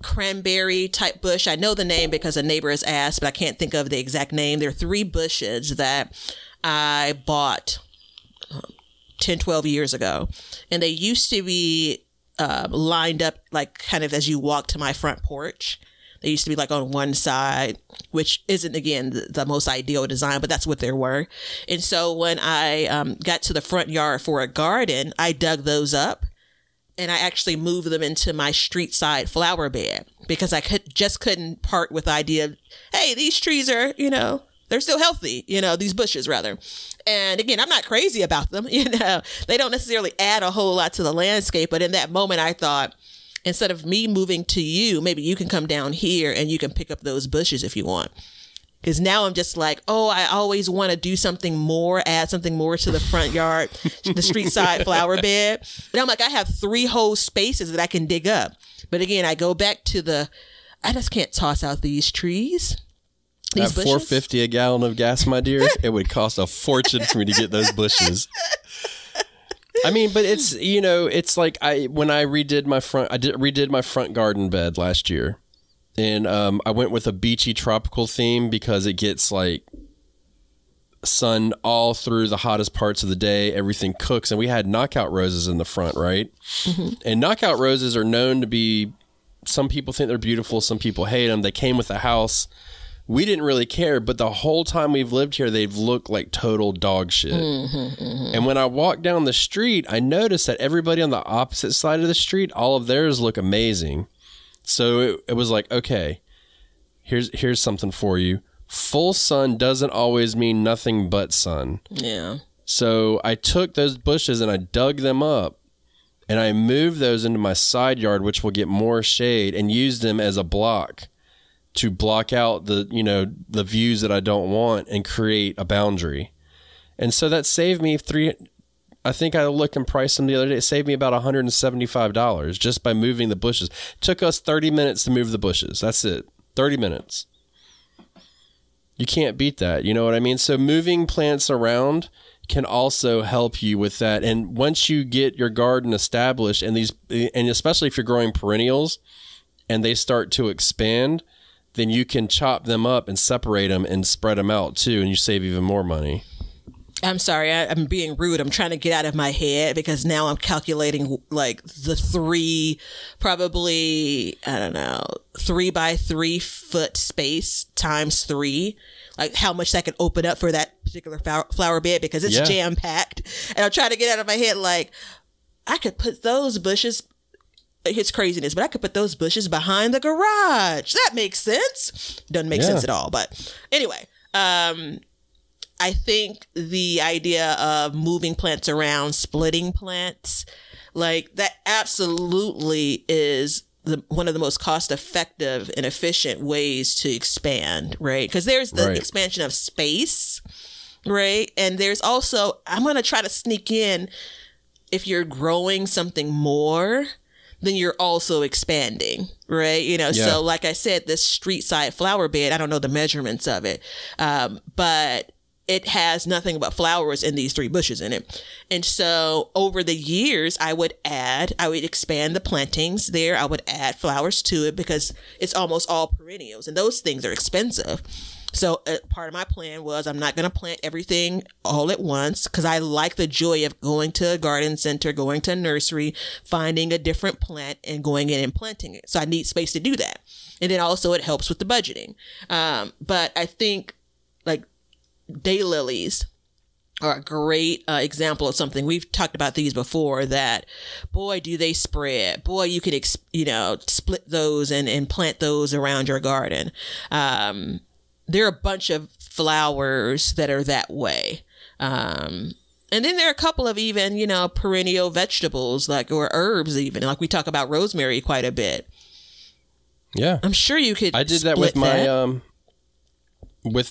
cranberry type bush. I know the name because a neighbor has asked, but I can't think of the exact name. There are 3 bushes that I bought 10, 12 years ago. And they used to be lined up like kind of as you walk to my front porch. They used to be like on one side, which isn't, again, the most ideal design, but that's what there were. And so when I got to the front yard for a garden, I dug those up and I actually moved them into my street side flower bed because I couldn't part with the idea of, hey, these trees are, they're still healthy, these bushes rather. And again, I'm not crazy about them. They don't necessarily add a whole lot to the landscape. But in that moment, I thought, instead of me moving to you, maybe you can come down here and you can pick up those bushes if you want. Because now I'm just like, I always want to do something more, add something more to the front yard, the street side flower bed. And I'm like, I have 3 whole spaces that I can dig up. But again, I go back to I just can't toss out these trees. At $4.50 a gallon of gas, my dear, it would cost a fortune for me to get those bushes. I mean, but it's, it's like when I redid my front garden bed last year, and I went with a beachy tropical theme because it gets like sun all through the hottest parts of the day. Everything cooks, and we had knockout roses in the front, right? And knockout roses are known to be, some people think they're beautiful, some people hate them. They came with the house. We didn't really care, but the whole time we've lived here, they've looked like total dog shit. And when I walked down the street, I noticed that everybody on the opposite side of the street, all of theirs look amazing. So it was like, okay, here's something for you. full sun doesn't always mean nothing but sun. Yeah. So I took those bushes and I dug them up and I moved those into my side yard, which will get more shade, and used them as a block to block out the views that I don't want and create a boundary. And so that saved me I think I looked and priced them the other day. It saved me about $175 just by moving the bushes. It took us 30 minutes to move the bushes. That's it. 30 minutes. You can't beat that. You know what I mean? So moving plants around can also help you with that. And once you get your garden established, and especially if you're growing perennials and they start to expand, then you can chop them up and separate them and spread them out too, and you save even more money. I'm sorry, I'm being rude. I'm trying to get out of my head because now I'm calculating like the 3 by 3 foot space times 3, like how much that could open up for that particular flower bed, because it's jam packed. And I'm trying to get out of my head, like I could put those bushes, it's craziness, but I could put those bushes behind the garage. That makes sense. Doesn't make sense at all. But anyway, I think the idea of moving plants around, splitting plants, like that absolutely is one of the most cost effective and efficient ways to expand, right? Because there's the expansion of space, right? And there's also, I'm going to try to sneak in, if you're growing something more, then you're also expanding, right? So like I said, this street side flower bed, I don't know the measurements of it, but it has nothing but flowers in these 3 bushes in it. And so over the years, I would expand the plantings there. I would add flowers to it because it's almost all perennials, and those things are expensive. So part of my plan was, I'm not going to plant everything all at once, because I like the joy of going to a garden center, going to a nursery, finding a different plant and going in and planting it. So I need space to do that. And then also it helps with the budgeting. But I think like daylilies are a great example of something. We've talked about these before, that boy, do they spread. Boy, you could, split those and plant those around your garden. There are a bunch of flowers that are that way. And then there are a couple of even, perennial vegetables or herbs even. Like we talk about rosemary quite a bit. Yeah. I'm sure you could. I did that with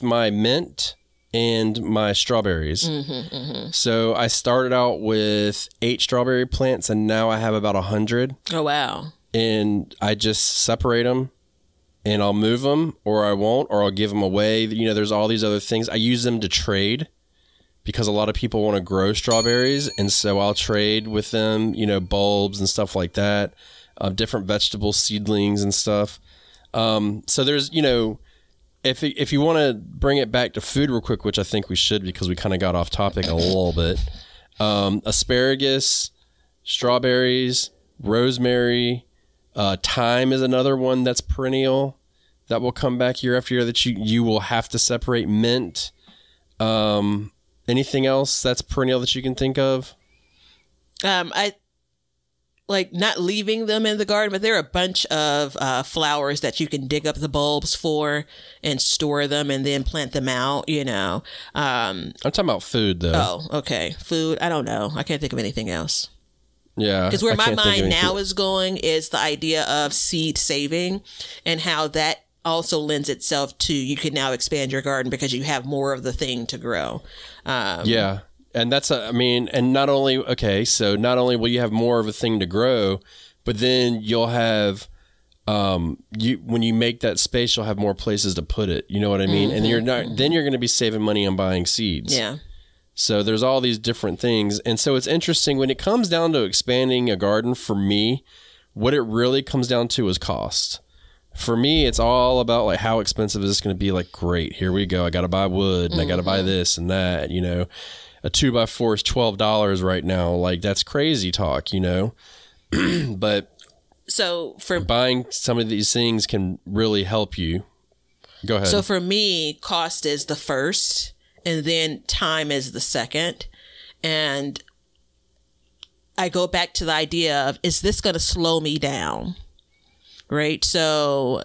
my mint and my strawberries. So I started out with 8 strawberry plants, and now I have about 100. Oh, wow. And I just separate them, and I'll move them, or I won't, or I'll give them away. There's all these other things. I use them to trade, because a lot of people want to grow strawberries, and so I'll trade with them, bulbs and stuff like that, different vegetable seedlings and stuff. So there's, if you want to bring it back to food real quick, which I think we should, because we kind of got off topic a little bit, asparagus, strawberries, rosemary, thyme is another one that's perennial that will come back year after year that you will have to separate. Mint. Anything else that's perennial that you can think of? I like not leaving them in the garden, but there are a bunch of flowers that you can dig up the bulbs for and store them and then plant them out, I'm talking about food, though. Oh, okay. Food. I don't know. I can't think of anything else. Yeah. Because where my mind now is going is the idea of seed saving, and how that also lends itself to, you can now expand your garden because you have more of the thing to grow. Yeah. And that's, and not only will you have more of a thing to grow, but then you'll have, when you make that space, you'll have more places to put it. You know what I mean? And then you're going to be saving money on buying seeds. Yeah. So there's all these different things. And so it's interesting when it comes down to expanding a garden. For me, what it really comes down to is cost. For me, it's all about like, how expensive is this going to be? Like, great, here we go. I got to buy wood, and I got to buy this and that, A 2x4 is $12 right now. Like, that's crazy talk, But so for buying some of these things can really help you. Go ahead. So for me, cost is the first, and then time is the second. And I go back to the idea of, is this going to slow me down? Right? So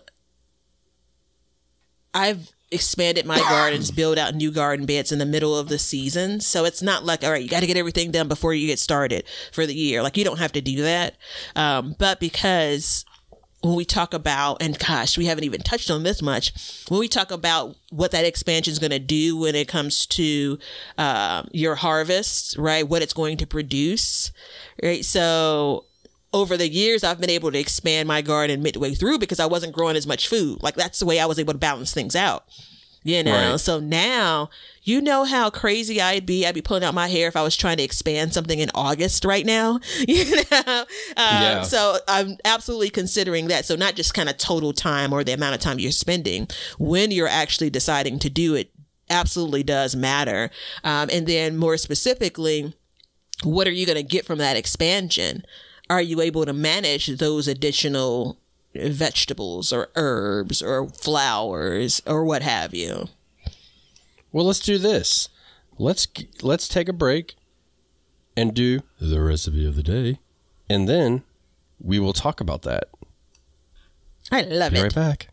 I've expanded my gardens, build out new garden beds in the middle of the season. So it's not like, all right, you got to get everything done before you get started for the year. Like, you don't have to do that. But because when we talk about, and gosh, we haven't even touched on this much, when we talk about what that expansion is going to do when it comes to your harvest, right? What it's going to produce, right? So over the years, I've been able to expand my garden midway through because I wasn't growing as much food. Like, that's the way I was able to balance things out, you know? Right. So now, you know how crazy I'd be pulling out my hair if I was trying to expand something in August right now, you know? So I'm absolutely considering that. So not just kind of total time or the amount of time you're spending, when you're actually deciding to do it absolutely does matter. And then more specifically, what are you going to get from that expansion? Are you able to manage those additional vegetables or herbs or flowers or what have you? Well, let's do this. Let's take a break and do the recipe of the day, and then we will talk about that. I love it. Be right back.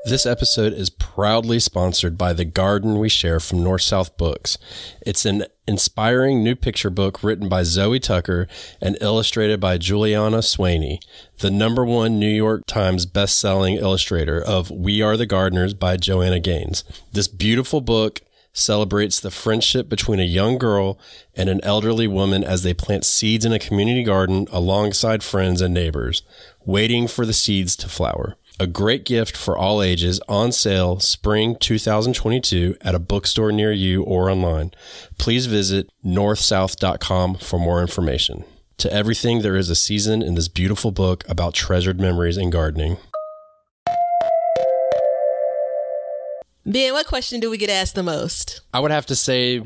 This episode is proudly sponsored by The Garden We Share from North South Books. It's an inspiring new picture book written by Zoe Tucker and illustrated by Juliana Swaney, the #1 New York Times best-selling illustrator of We Are the Gardeners by Joanna Gaines. This beautiful book celebrates the friendship between a young girl and an elderly woman as they plant seeds in a community garden alongside friends and neighbors, waiting for the seeds to flower. A great gift for all ages, on sale spring 2022 at a bookstore near you or online. Please visit northsouth.com for more information. To everything, there is a season in this beautiful book about treasured memories in gardening. Ben, what question do we get asked the most? I would have to say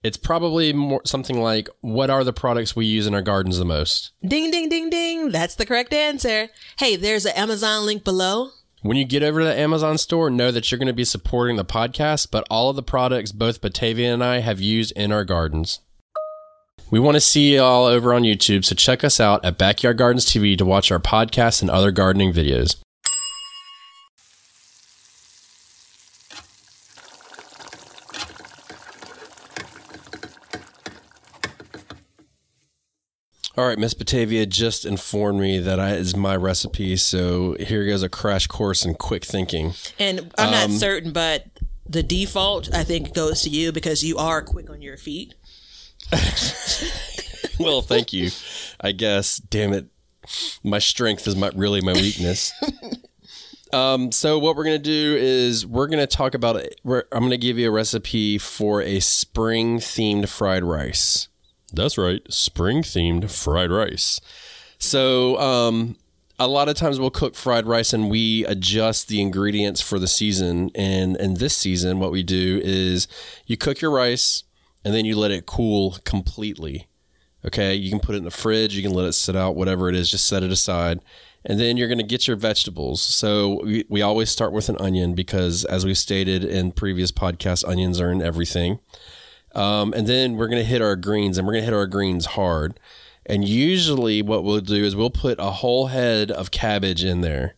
it's probably more something like, what are the products we use in our gardens the most? Ding, ding, ding, ding. That's the correct answer. Hey, there's an Amazon link below. When you get over to the Amazon store, know that you're going to be supporting the podcast, but all of the products both Batavia and I have used in our gardens. We want to see you all over on YouTube, so check us out at Backyard Gardens TV to watch our podcasts and other gardening videos. All right, Miss Batavia just informed me that is my recipe, so here goes a crash course in quick thinking. And I'm not certain, but the default, I think, goes to you because you are quick on your feet. Well, thank you. I guess, damn it, my strength is really my weakness. So what we're going to do is we're going to talk about, I'm going to give you a recipe for a spring-themed fried rice. That's right, spring-themed fried rice. So a lot of times we'll cook fried rice and we adjust the ingredients for the season. And in this season, what we do is you cook your rice and then you let it cool completely. Okay, you can put it in the fridge, you can let it sit out, whatever it is, just set it aside. And then you're going to get your vegetables. So we always start with an onion because, as we stated in previous podcasts, onions are in everything. And then we're going to hit our greens, and we're going to hit our greens hard. And usually what we'll do is we'll put a whole head of cabbage in there,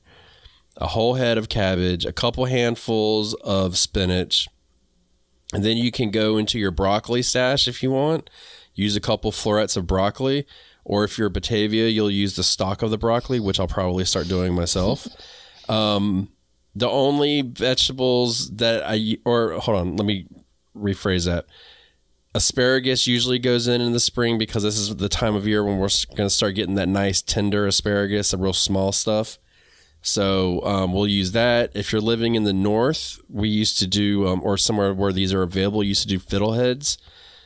a whole head of cabbage, a couple handfuls of spinach. And then you can go into your broccoli stash if you want. Use a couple florets of broccoli. Or if you're Batavia, you'll use the stalk of the broccoli, which I'll probably start doing myself. The only vegetables that hold on, let me rephrase that. Asparagus usually goes in the spring because this is the time of year when we're going to start getting that nice tender asparagus, the real small stuff. So we'll use that. If you're living in the north, we used to do, or somewhere where these are available, used to do fiddleheads.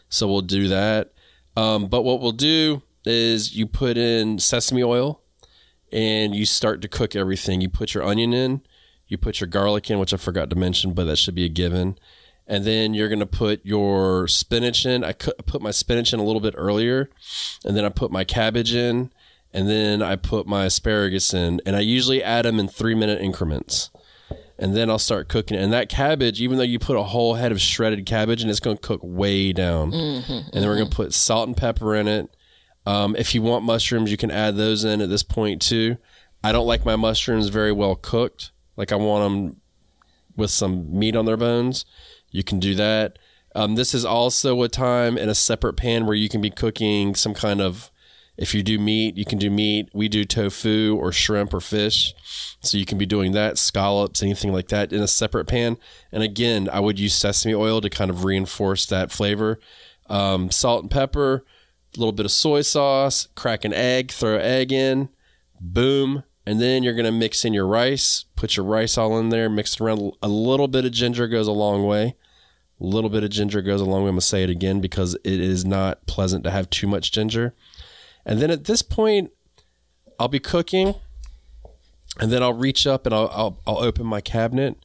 So we'll do that. But what we'll do is you put in sesame oil and you start to cook everything. You put your onion in, you put your garlic in, which I forgot to mention, but that should be a given. And then you're going to put your spinach in. I put my spinach in a little bit earlier, and then I put my cabbage in, and then I put my asparagus in. And I usually add them in 3-minute increments. And then I'll start cooking it. And that cabbage, even though you put a whole head of shredded cabbage in, it's going to cook way down. Mm-hmm, and then we're going to put salt and pepper in it. If you want mushrooms, you can add those in at this point too. I don't like my mushrooms very well cooked. Like I want them with some meat on their bones. You can do that. This is also a time in a separate pan where you can be cooking some kind of, if you do meat, you can do meat. We do tofu or shrimp or fish. So you can be doing that, scallops, anything like that in a separate pan. And again, I would use sesame oil to kind of reinforce that flavor. Salt and pepper, a little bit of soy sauce, crack an egg, throw an egg in, boom. And then you're going to mix in your rice, put your rice all in there, mix it around. A little bit of ginger goes a long way. A little bit of ginger goes a long way. I'm going to say it again because it is not pleasant to have too much ginger. And then at this point, I'll be cooking, and then I'll reach up and I'll open my cabinet,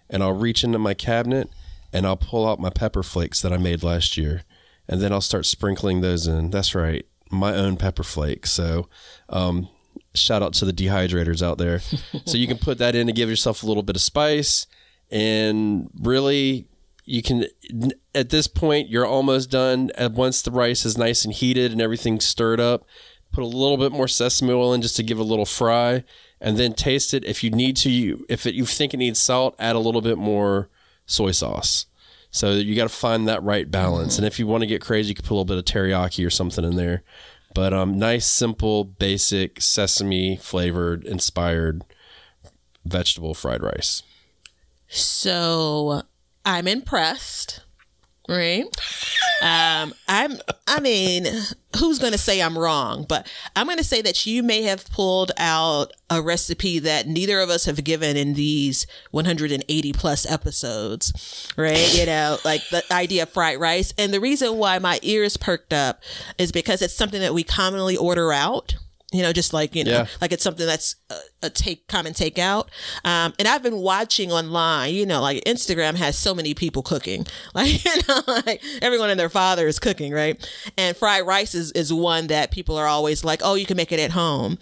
and I'll reach into my cabinet, and I'll pull out my pepper flakes that I made last year, and then I'll start sprinkling those in. That's right, my own pepper flakes. So shout out to the dehydrators out there. So you can put that in to give yourself a little bit of spice, and really you can, at this point, you're almost done. And once the rice is nice and heated and everything's stirred up, put a little bit more sesame oil in just to give it a little fry, and then taste it. If you need to, you think it needs salt, add a little bit more soy sauce. So you got to find that right balance. And if you want to get crazy, you can put a little bit of teriyaki or something in there. But nice, simple, basic, sesame flavored, inspired vegetable fried rice. So I'm impressed, right? I mean, who's going to say I'm wrong? But I'm going to say that you may have pulled out a recipe that neither of us have given in these 180 plus episodes, right? You know, like the idea of fried rice. And the reason why my ears perked up is because it's something that we commonly order out. You know, just like, you know, like it's something that's a common takeout. And I've been watching online, you know, like Instagram has so many people cooking, like, you know, like everyone and their father is cooking, right? And fried rice is one that people are always like, oh, you can make it at home.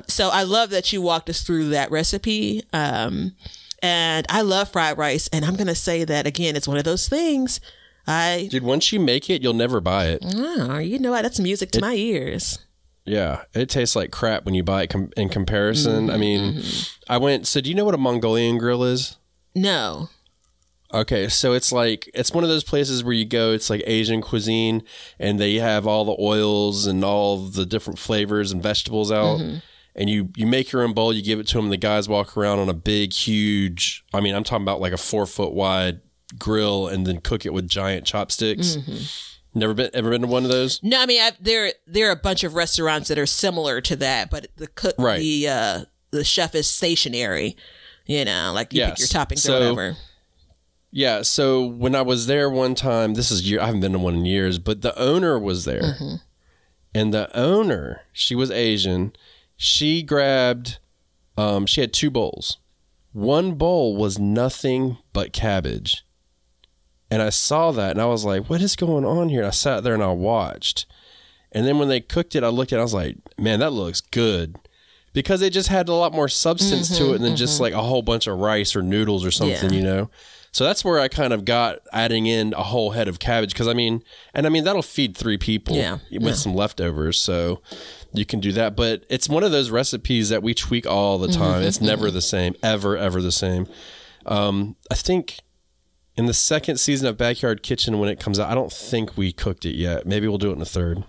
So I love that you walked us through that recipe. And I love fried rice. And I'm going to say that, again, it's one of those things. Dude, once you make it, you'll never buy it. Oh, you know what? That's music to my ears. Yeah, it tastes like crap when you buy it in comparison. I mean, so do you know what a Mongolian grill is? No. Okay, so it's one of those places where you go, it's like Asian cuisine, and they have all the oils and all the different flavors and vegetables out. And you make your own bowl, you give it to them, and the guys walk around on a big, huge, I mean, I'm talking about like a 4-foot wide grill, and then cook it with giant chopsticks. Ever been to one of those? No, I mean there are a bunch of restaurants that are similar to that, but the cook, the chef is stationary. You know, like you pick your toppings or whatever. Yeah. So when I was there one time, I haven't been to one in years, but the owner was there, and the owner, she was Asian. She grabbed, she had 2 bowls. One bowl was nothing but cabbage. And I saw that and I was like, what is going on here? And I sat there and I watched. And then when they cooked it, I looked at it, I was like, man, that looks good. Because it just had a lot more substance to it than just like a whole bunch of rice or noodles or something, you know? So that's where I kind of got adding in a whole head of cabbage. Because I mean, that'll feed 3 people with some leftovers. So you can do that. But it's one of those recipes that we tweak all the time. It's never the same, ever the same. I think in the 2nd season of Backyard Kitchen, when it comes out, I don't think we cooked it yet. Maybe we'll do it in the 3rd.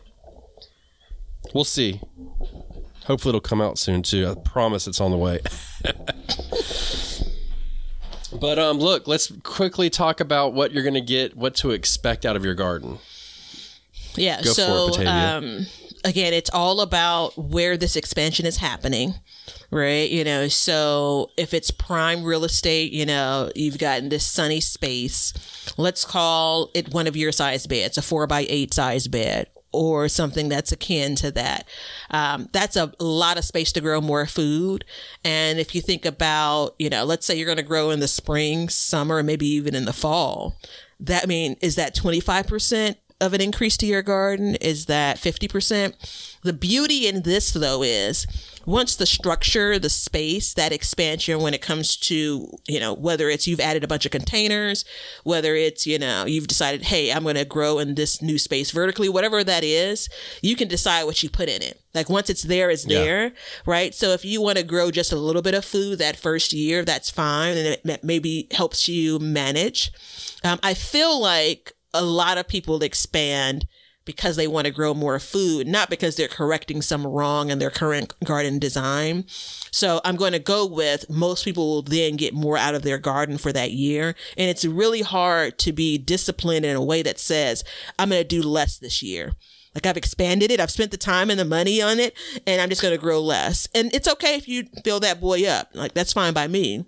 We'll see. Hopefully it'll come out soon too. I promise it's on the way. But look, let's quickly talk about what you're going to get, what to expect out of your garden. Yeah. Go for it, Batavia. Again, it's all about where this expansion is happening. Right. You know, so if it's prime real estate, you know, you've gotten this sunny space. Let's call it one of your size beds, a 4x8 size bed or something that's akin to that. That's a lot of space to grow more food. And if you think about, you know, let's say you're going to grow in the spring, summer, maybe even in the fall. That mean, is that 25% of an increase to your garden is that 50%. The beauty in this, though, is once the structure, the space, that expansion when it comes to, whether it's you've added a bunch of containers, whether it's, you've decided, hey, I'm going to grow in this new space vertically, whatever that is, you can decide what you put in it. Like once it's there, it's there, right? So if you want to grow just a little bit of food that first year, that's fine. And it maybe helps you manage. I feel like a lot of people expand because they want to grow more food, not because they're correcting some wrong in their current garden design. So I'm going to go with most people will then get more out of their garden for that year. And it's really hard to be disciplined in a way that says, I'm going to do less this year. Like I've expanded it. I've spent the time and the money on it, and I'm just going to grow less. And it's okay if you fill that boy up. Like that's fine by me.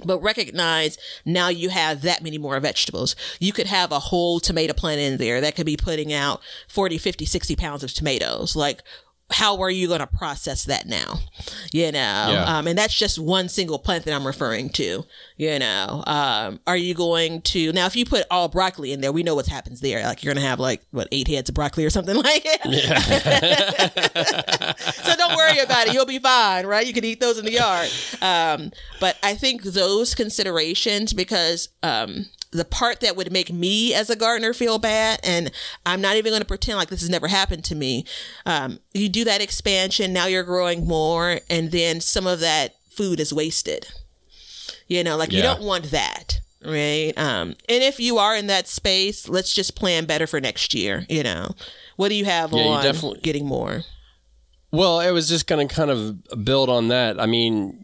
But recognize now you have that many more vegetables. You could have a whole tomato plant in there that could be putting out 40, 50, 60 pounds of tomatoes. Like, how are you going to process that now? And that's just one single plant that I'm referring to, are you going to, now, if you put all broccoli in there, we know what happens there. Like you're going to have 8 heads of broccoli or something like it. Yeah. So don't worry about it. You'll be fine, right? You can eat those in the yard. But I think those considerations, because, the part that would make me as a gardener feel bad, and I'm not even going to pretend like this has never happened to me. You do that expansion, now you're growing more, and then some of that food is wasted. You don't want that, right? And if you are in that space, let's just plan better for next year. What do you have on getting more? Well, I was just going to kind of build on that. I mean,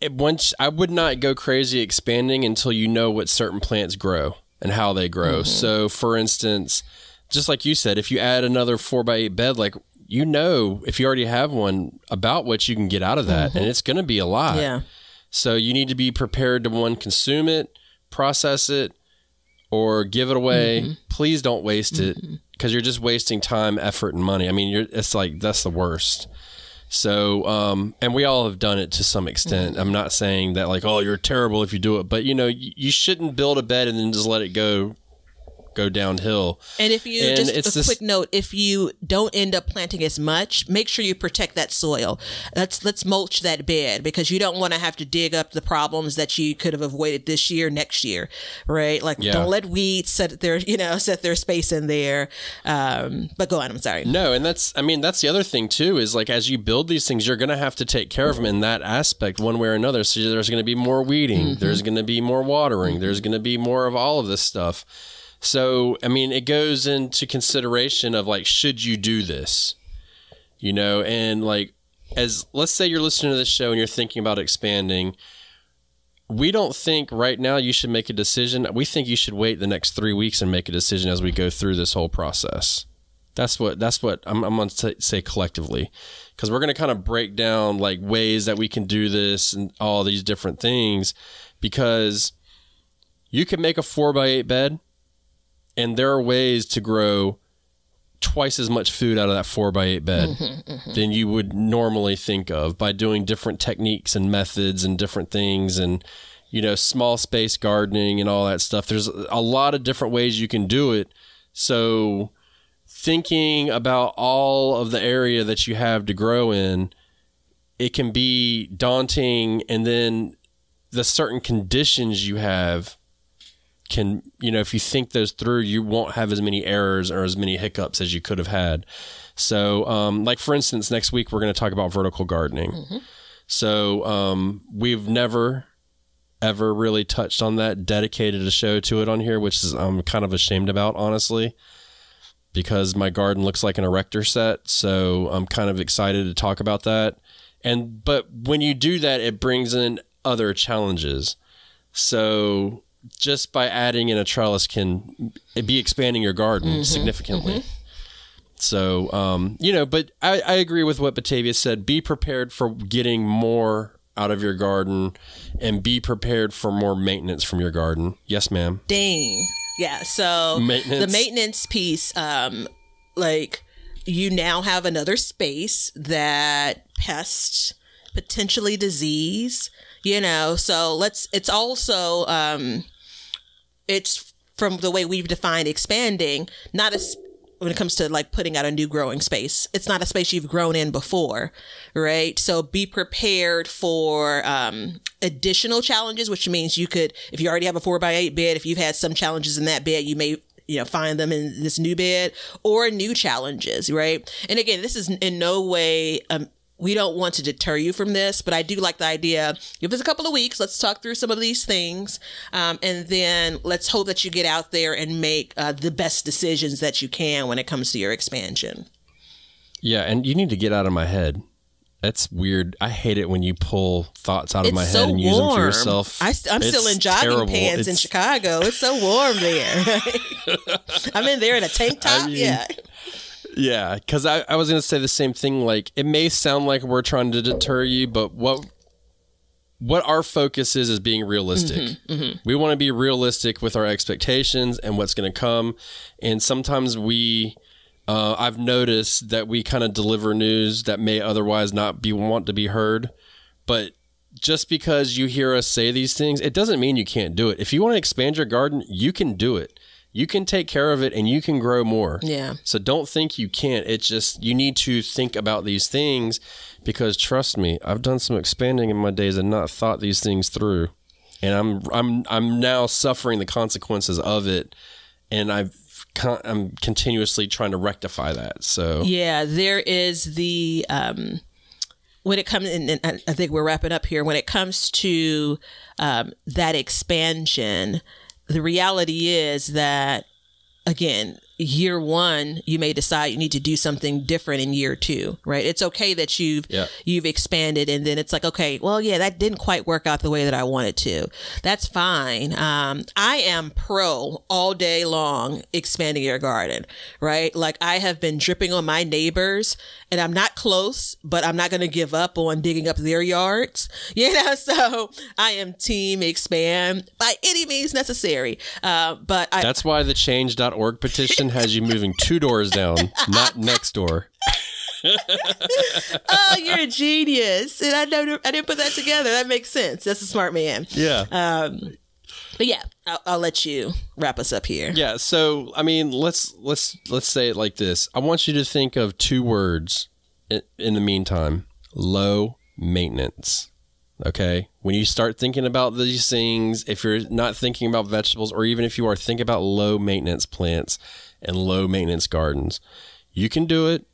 I would not go crazy expanding until you know what certain plants grow and how they grow. Mm-hmm. So, for instance, just like you said, if you add another 4x8 bed, if you already have one, about what you can get out of that, and it's going to be a lot. Yeah. So you need to be prepared to, one, consume it, process it, or give it away. Mm-hmm. Please don't waste it, because you're just wasting time, effort, and money. I mean, that's the worst. So, and we all have done it to some extent. I'm not saying that you're terrible if you do it, but you shouldn't build a bed and then just let it go downhill. And if you quick note, if you don't end up planting as much, make sure you protect that soil. Let's mulch that bed, because you don't want to have to dig up the problems that you could have avoided this year, next year, right? Don't let weeds set their space in there. But go on, I'm sorry. No, and that's the other thing too, is as you build these things, you're going to have to take care of them in that aspect one way or another. So there's going to be more weeding. Mm-hmm. There's going to be more watering. Mm-hmm. There's going to be more of all of this stuff. So, it goes into consideration of should you do this, and let's say you're listening to this show and you're thinking about expanding. We don't think right now you should make a decision. We think you should wait the next 3 weeks and make a decision as we go through this whole process. That's what I'm going to say collectively, because we're going to kind of break down ways that we can do this and all these different things, because you can make a 4x8 bed. And there are ways to grow twice as much food out of that 4x8 bed than you would normally think of, by doing different techniques and methods and different things, and, small space gardening and all that stuff. There's a lot of different ways you can do it. So thinking about all of the area that you have to grow in, it can be daunting. And then the certain conditions you have can, if you think those through, you won't have as many errors or as many hiccups as you could have had. So, for instance, next week, we're going to talk about vertical gardening. Mm-hmm. So, we've never, ever really touched on that, dedicated a show to it on here, which is I'm kind of ashamed about, honestly, because my garden looks like an erector set. So I'm kind of excited to talk about that. But when you do that, it brings in other challenges. So just by adding in a trellis can be expanding your garden significantly. So, but I agree with what Batavia said. Be prepared for getting more out of your garden and be prepared for more maintenance from your garden. Yes, ma'am. Dang. Yeah. So the maintenance piece, you now have another space that pests, potentially disease, so it's also, it's from the way we've defined expanding, not as when it comes to like putting out a new growing space, it's not a space you've grown in before, right? So be prepared for additional challenges, which means you could, if you already have a 4x8 bed, if you've had some challenges in that bed, you may find them in this new bed, or new challenges, right? And again, this is in no way, we don't want to deter you from this, but I do like the idea. Give us a couple of weeks. Let's talk through some of these things. And then let's hope that you get out there and make the best decisions that you can when it comes to your expansion. Yeah. And you need to get out of my head. That's weird. I hate it when you pull thoughts out of my head and use them for yourself. I'm still in jogging pants in Chicago. It's so warm there. I'm in there in a tank top. Yeah, because I was going to say the same thing. Like, it may sound like we're trying to deter you, but what our focus is being realistic. We want to be realistic with our expectations and what's going to come. And sometimes I've noticed that we kind of deliver news that may otherwise not want to be heard. But just because you hear us say these things, it doesn't mean you can't do it. If you want to expand your garden, you can do it. You can take care of it and you can grow more. Yeah. So don't think you can't. It's just, you need to think about these things, because trust me, I've done some expanding in my days and not thought these things through. And I'm now suffering the consequences of it. And I'm continuously trying to rectify that. So yeah, there is the, when it comes, and I think we're wrapping up here, when it comes to that expansion, the reality is that, again, year one, you may decide you need to do something different in year two, right? It's okay that you've expanded, and then it's like, okay, well, yeah, that didn't quite work out the way that I wanted to. That's fine. I am pro all day long expanding your garden, right? Like, I have been dripping on my neighbors, and I'm not close, but I'm not going to give up on digging up their yards, so I am team expand by any means necessary. But that's why the change.org petition has you moving 2 doors down, not next door. Oh, you're a genius. And I didn't put that together. That makes sense. That's a smart man. Yeah. But yeah, I'll let you wrap us up here. Yeah. So, I mean, let's say it like this. I want you to think of 2 words in the meantime. Low maintenance. Okay. When you start thinking about these things, if you're not thinking about vegetables, or even if you are, think about low maintenance plants and low maintenance gardens. You can do it.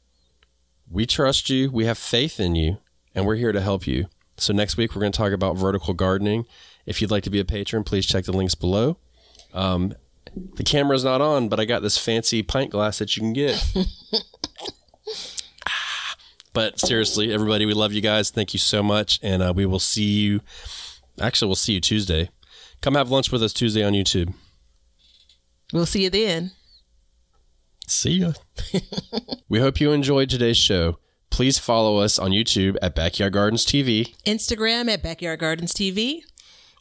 We trust you. We have faith in you, and we're here to help you. So next week, we're going to talk about vertical gardening. If you'd like to be a patron, please check the links below. The camera's not on, but I got this fancy pint glass that you can get. But seriously, everybody, we love you guys. Thank you so much. And we will see you. Actually, we'll see you Tuesday. Come have lunch with us Tuesday on YouTube. We'll see you then. See ya. We hope you enjoyed today's show. Please follow us on YouTube at Backyard Gardens TV. Instagram at Backyard Gardens TV.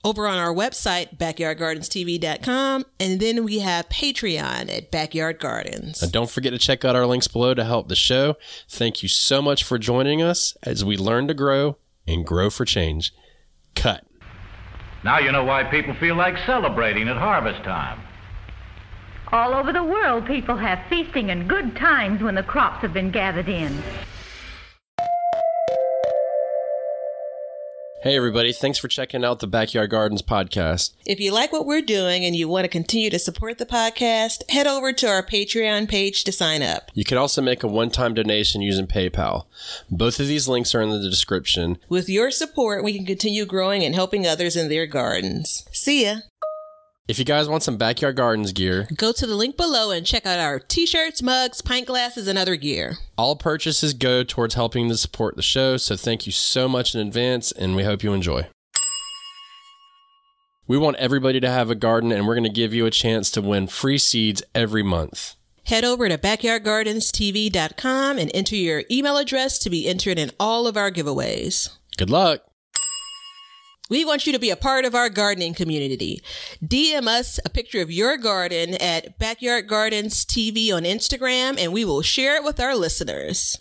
Over on our website, backyardgardenstv.com. And then we have Patreon at Backyard Gardens. And don't forget to check out our links below to help the show. Thank you so much for joining us as we learn to grow and grow for change. Cut. Now you know why people feel like celebrating at harvest time. All over the world, people have feasting and good times when the crops have been gathered in. Hey, everybody. Thanks for checking out the Backyard Gardens podcast. If you like what we're doing and you want to continue to support the podcast, head over to our Patreon page to sign up. You can also make a one-time donation using PayPal. Both of these links are in the description. With your support, we can continue growing and helping others in their gardens. See ya. If you guys want some Backyard Gardens gear, go to the link below and check out our t-shirts, mugs, pint glasses, and other gear. All purchases go towards helping to support the show, so thank you so much in advance, and we hope you enjoy. We want everybody to have a garden, and we're going to give you a chance to win free seeds every month. Head over to backyardgardenstv.com and enter your email address to be entered in all of our giveaways. Good luck. We want you to be a part of our gardening community. DM us a picture of your garden at Backyard Gardens TV on Instagram, and we will share it with our listeners.